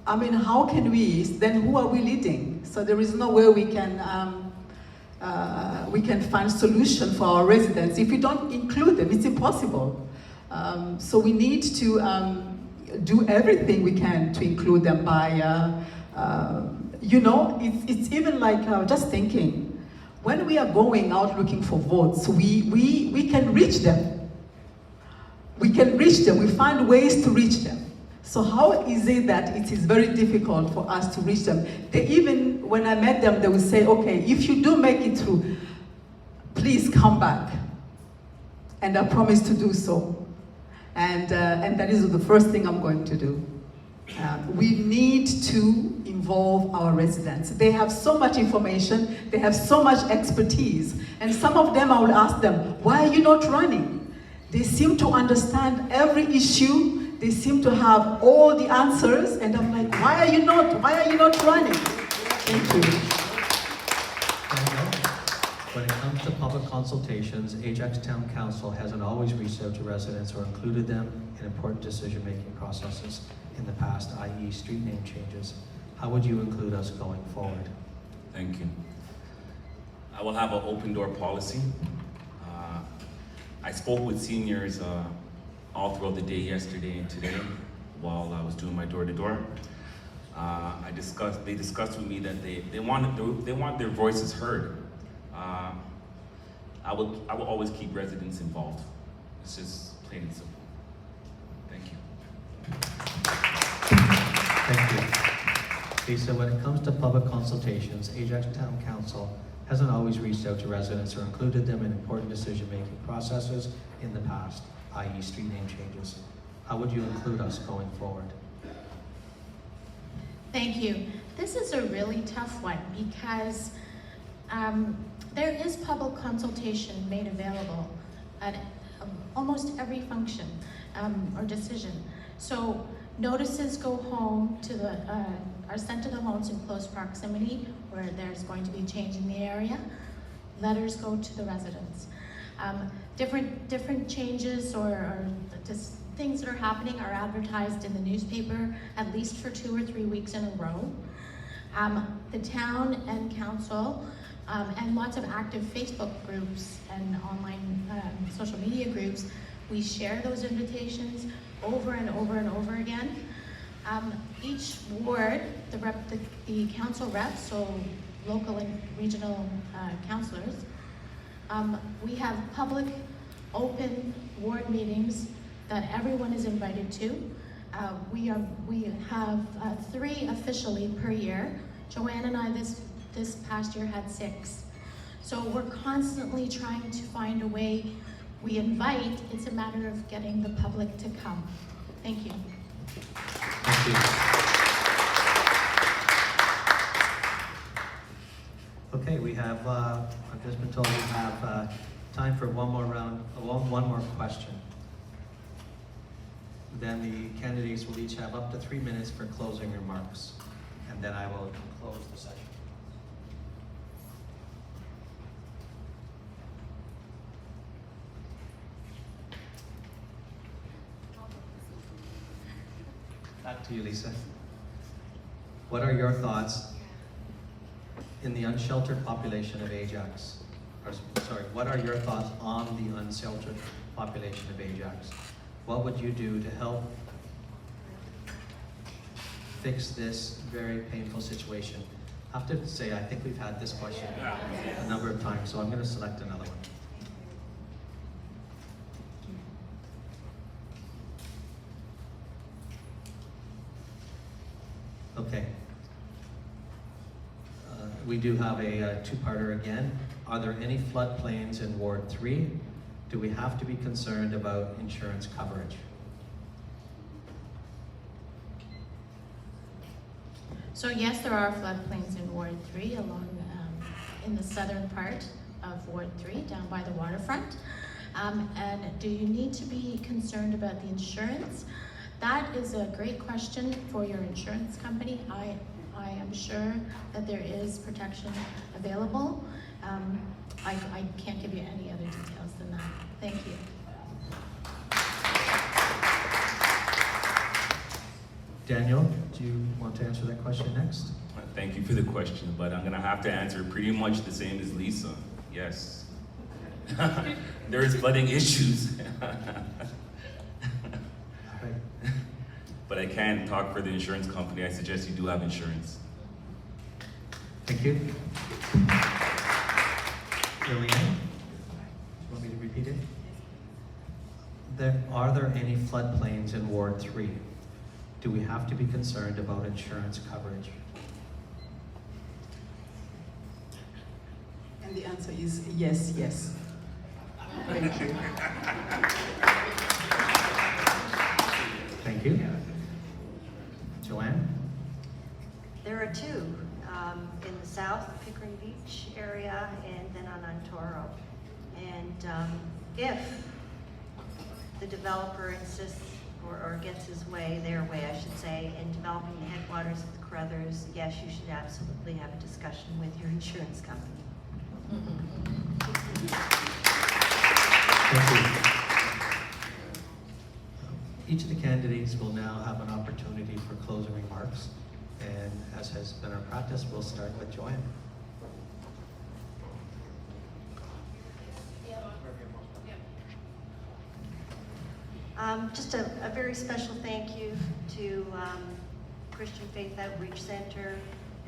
I mean, how can we, then who are we leading? So there is no way we can find solution for our residents. If we don't include them, it's impossible. So we need to do everything we can to include them by, you know, it's even like, just thinking, when we are going out looking for votes, we can reach them. We can reach them, we find ways to reach them. So how is it that it is very difficult for us to reach them? They even, when I met them, they would say, okay, if you do make it through, please come back. And I promise to do so. And that is the first thing I'm going to do. We need to involve our residents. They have so much information, they have so much expertise. And some of them, I will ask them, why are you not running? They seem to understand every issue. They seem to have all the answers, and I'm like, why are you not running? Thank you. When it comes to public consultations, Ajax Town Council hasn't always reached out to residents or included them in important decision-making processes in the past, i.e. street name changes. How would you include us going forward? Thank you. I will have an open door policy. I spoke with seniors all throughout the day yesterday and today while I was doing my door-to-door. They discussed with me that they want their voices heard. I will always keep residents involved. It's just plain and simple. Thank you. Thank you. Lisa, when it comes to public consultations, Ajax Town Council hasn't always reached out to residents or included them in important decision-making processes in the past, i.e. street name changes. How would you include us going forward? Thank you. This is a really tough one because there is public consultation made available at almost every function or decision. So notices go home to are sent to the homes in close proximity where there's going to be a change in the area. Letters go to the residents. Different changes or just things that are happening are advertised in the newspaper at least for 2 or 3 weeks in a row. The town and council and lots of active Facebook groups and online social media groups, we share those invitations over and over and over again. Each ward, the council reps, so local and regional councillors, we have public, open ward meetings that everyone is invited to. We have 3 officially per year. Joanne and I this past year had 6. So we're constantly trying to find a way. We invite, it's a matter of getting the public to come. Thank you. Thank you. Okay, we have, I've just been told we have time for one more round, one more question. Then the candidates will each have up to 3 minutes for closing remarks, and then I will close the session. Back to you, Lisa. What are your thoughts in the unsheltered population of Ajax? Or, sorry, what are your thoughts on the unsheltered population of Ajax? What would you do to help fix this very painful situation? I have to say, I think we've had this question a number of times, so I'm going to select another one. Okay. We do have a two-parter again. Are there any floodplains in Ward 3? Do we have to be concerned about insurance coverage? So yes, there are floodplains in Ward 3 along in the southern part of Ward 3 down by the waterfront. And do you need to be concerned about the insurance? That is a great question for your insurance company. I am sure that there is protection available. I can't give you any other details than that. Thank you. Daniel, do you want to answer that question next? Thank you for the question, but I'm gonna have to answer pretty much the same as Lisa. Yes. There is flooding issues. But I can talk for the insurance company. I suggest you do have insurance. Thank you. Julianne, you want me to repeat it? Are there any floodplains in Ward 3? Do we have to be concerned about insurance coverage? And the answer is yes, yes. Thank you. Thank you. Joanne? There are 2, in the south, Pickering Beach area, and then on Ontoro. And if the developer insists or gets his way, their way I should say, in developing the headwaters of the Carruthers, yes, you should absolutely have a discussion with your insurance company. Thank you. Each of the candidates will now have an opportunity for closing remarks. And as has been our practice, we'll start with Joanne. Just a very special thank you to Christian Faith Outreach Center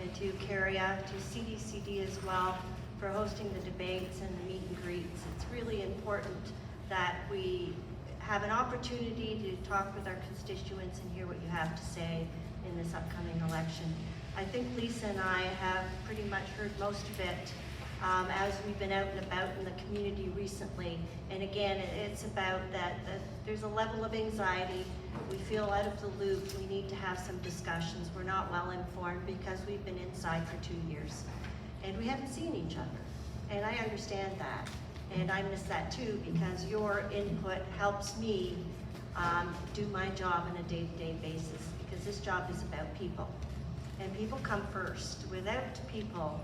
and to CARIA, to CDCD as well for hosting the debates and the meet and greets. It's really important that we have an opportunity to talk with our constituents and hear what you have to say in this upcoming election. I think Lisa and I have pretty much heard most of it as we've been out and about in the community recently. And again, it's about that there's a level of anxiety. We feel out of the loop. We need to have some discussions. We're not well informed because we've been inside for 2 years. And we haven't seen each other. And I understand that. And I miss that too, because your input helps me do my job on a day-to-day basis, because this job is about people. And people come first. Without people,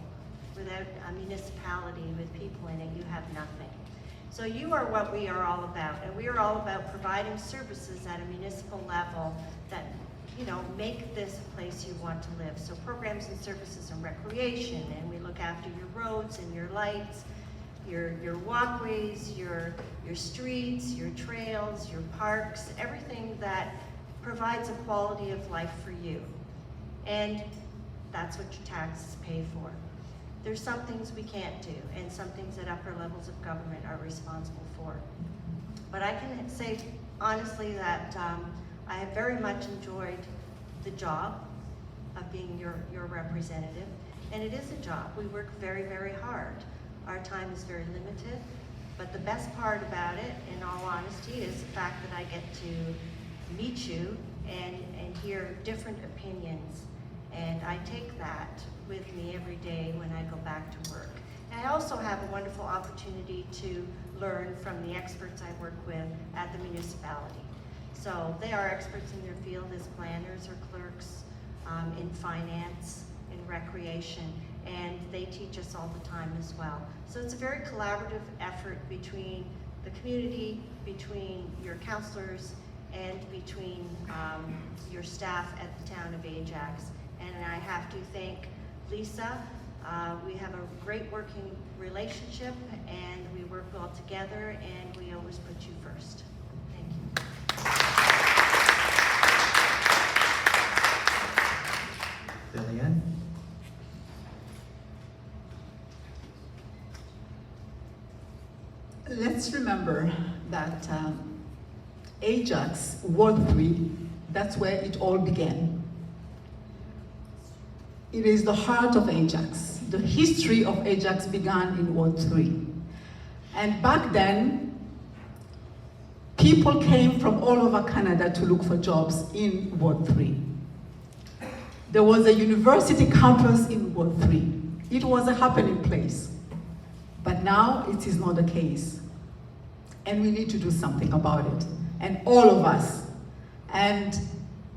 without a municipality with people in it, you have nothing. So you are what we are all about, and we are all about providing services at a municipal level that, you know, make this a place you want to live. So programs and services and recreation, and we look after your roads and your lights, your walkways, your streets, your trails, your parks, everything that provides a quality of life for you. And that's what your taxes pay for. There's some things we can't do, and some things that upper levels of government are responsible for. But I can say honestly that I have very much enjoyed the job of being your representative, and it is a job. We work very, very hard. Our time is very limited, but the best part about it, in all honesty, is the fact that I get to meet you and hear different opinions, and I take that with me every day when I go back to work. And I also have a wonderful opportunity to learn from the experts I work with at the municipality. So they are experts in their field as planners or clerks, in finance, in recreation, and they teach us all the time as well. So it's a very collaborative effort between the community, between your councillors, and between your staff at the town of Ajax. And I have to thank Lisa. We have a great working relationship, and we work well together, and we always put you first. Thank you. Lillian? Let's remember that Ajax, Ward 3, that's where it all began. It is the heart of Ajax. The history of Ajax began in Ward 3. And back then, people came from all over Canada to look for jobs in Ward 3. There was a university campus in Ward 3. It was a happening place. But now it is not the case. And we need to do something about it. And all of us. And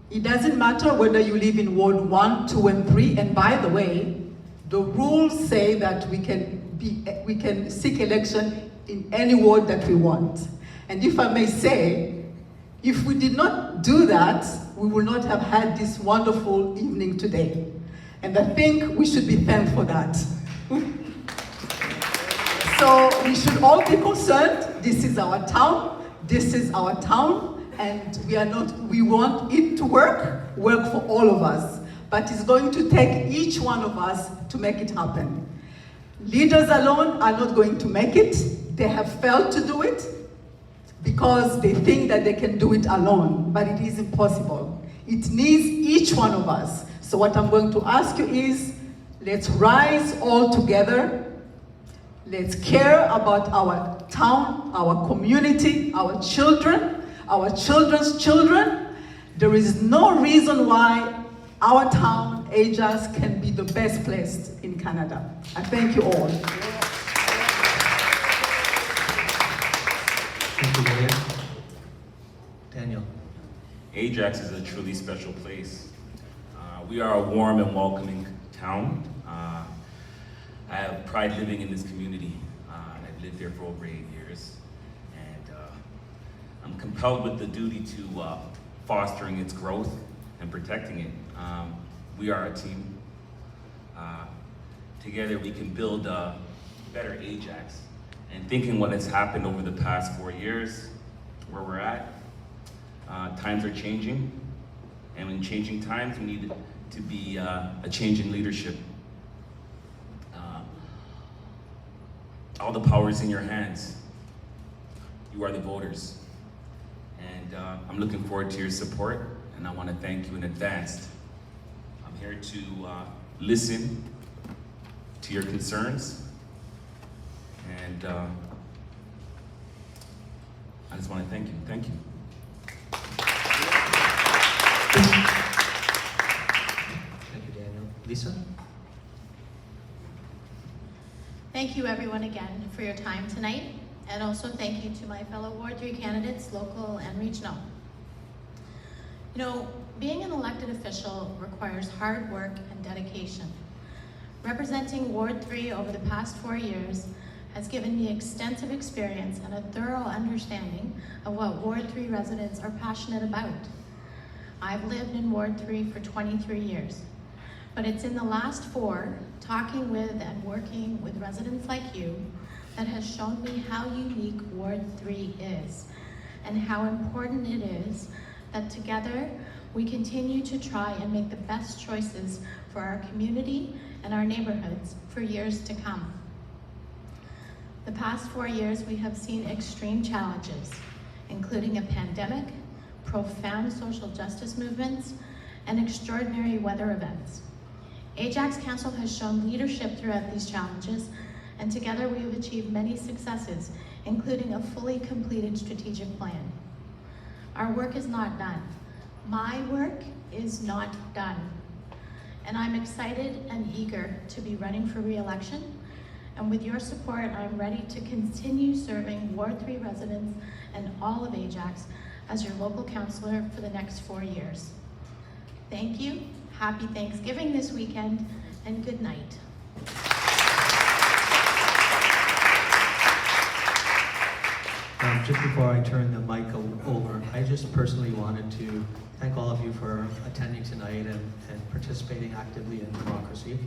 it doesn't matter whether you live in Ward 1, 2, and 3. And by the way, the rules say that we can seek election in any ward that we want. And if I may say, if we did not do that, we would not have had this wonderful evening today. And I think we should be thankful for that. So we should all be concerned. This is our town. This is our town. And we want it to work for all of us. But it's going to take each one of us to make it happen. Leaders alone are not going to make it. They have failed to do it because they think that they can do it alone, but it is impossible. It needs each one of us. So what I'm going to ask you is, let's rise all together. Let's care about our town, our community, our children, our children's children. There is no reason why our town, Ajax, can be the best place in Canada. I thank you all. Thank you, Lillian. Daniel? Ajax is a truly special place. We are a warm and welcoming town. I have pride living in this community. I lived there for over 8 years, and I'm compelled with the duty to fostering its growth and protecting it. We are a team. Together we can build a better Ajax. And thinking what has happened over the past 4 years, where we're at, times are changing, and in changing times we need to be a change in leadership. All the power is in your hands. You are the voters. And I'm looking forward to your support, and I want to thank you in advance. I'm here to listen to your concerns, and I just want to thank you. Thank you. Thank you, Daniel. Lisa? Thank you everyone again for your time tonight, and also thank you to my fellow Ward 3 candidates, local and regional. You know, being an elected official requires hard work and dedication. Representing Ward 3 over the past 4 years has given me extensive experience and a thorough understanding of what Ward 3 residents are passionate about. I've lived in Ward 3 for 23 years, but it's in the last 4, talking with and working with residents like you, that has shown me how unique Ward 3 is, and how important it is that together we continue to try and make the best choices for our community and our neighborhoods for years to come. The past 4 years we have seen extreme challenges, including a pandemic, profound social justice movements, and extraordinary weather events. Ajax Council has shown leadership throughout these challenges, and together we have achieved many successes, including a fully completed strategic plan. Our work is not done. My work is not done. And I'm excited and eager to be running for re-election. And with your support, I'm ready to continue serving Ward 3 residents and all of Ajax as your local councillor for the next 4 years. Thank you, happy Thanksgiving this weekend, and good night. Just before I turn the mic over, I just personally wanted to thank all of you for attending tonight and participating actively in democracy.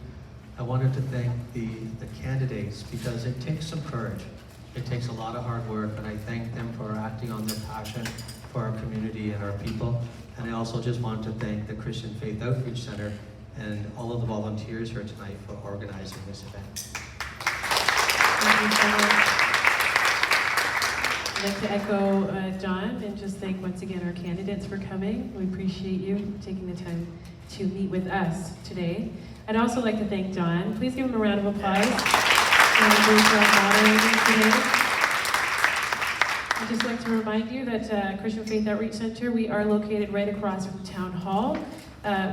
I wanted to thank the candidates, because it takes some courage. It takes a lot of hard work, and I thank them for acting on their passion for our community and our people. And I also just want to thank the Christian Faith Outreach Center and all of the volunteers here tonight for organizing this event. Thank you so much. I'd like to echo John and just thank once again our candidates for coming. We appreciate you taking the time to meet with us today. I'd also like to thank John. Please give him a round of applause. I'd just like to remind you that Christian Faith Outreach Center, we are located right across from Town Hall.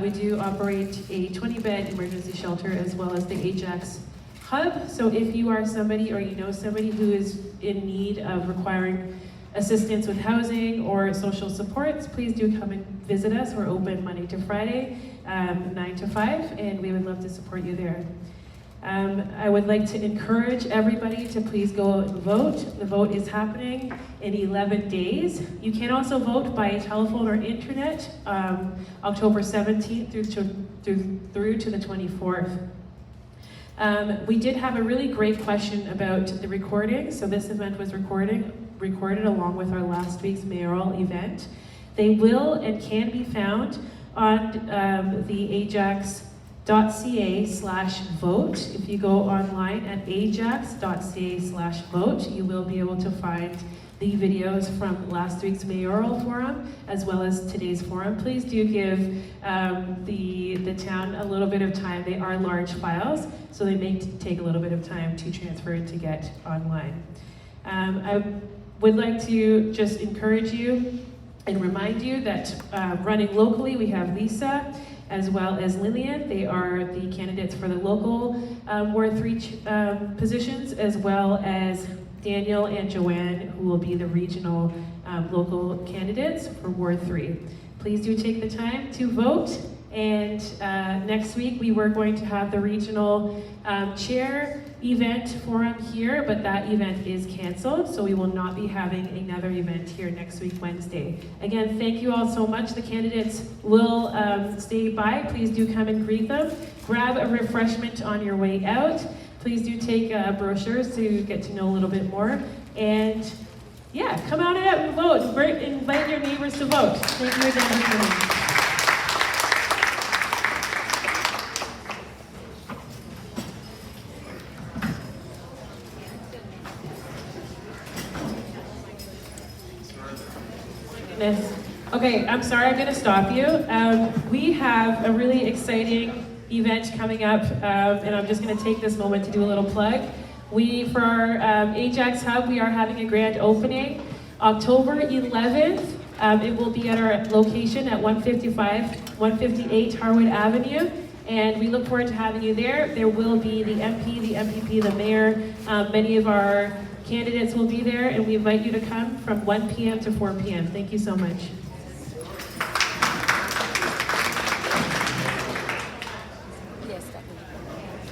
We do operate a 20-bed emergency shelter as well as the Ajax Hub. So if you are somebody or you know somebody who is in need of requiring assistance with housing or social supports, please do come and visit us. We're open Monday to Friday, 9 to 5, and we would love to support you there. I would like to encourage everybody to please go and vote. The vote is happening in 11 days. You can also vote by telephone or internet, October 17th through to the 24th. We did have a really great question about the recording. So this event was recorded along with our last week's mayoral event. They will and can be found on the ajax.ca/vote. If you go online at ajax.ca/vote, you will be able to find the videos from last week's mayoral forum as well as today's forum. Please do give the town a little bit of time. They are large files, so they may take a little bit of time to transfer and to get online. I would like to just encourage you and remind you that running locally, we have Lisa as well as Lillian. They are the candidates for the local Ward 3 positions, as well as Daniel and Joanne, who will be the regional local candidates for Ward 3. Please do take the time to vote And next week we were going to have the regional chair event forum here, but that event is canceled, so we will not be having another event here next week, Wednesday. Again, thank you all so much. The candidates will stay by. Please do come and greet them. Grab a refreshment on your way out. Please do take brochures to get to know a little bit more. And yeah, come out and vote. Invite your neighbors to vote. Thank you again for coming. Okay, I'm sorry, I'm gonna stop you. We have a really exciting event coming up, and I'm just gonna take this moment to do a little plug. For our Ajax Hub, we are having a grand opening October 11th. It will be at our location at 158 Harwood Avenue, and we look forward to having you there. There will be the MP, the MPP, the mayor, many of our candidates will be there, and we invite you to come from 1 p.m. to 4 p.m. Thank you so much. Yes, definitely.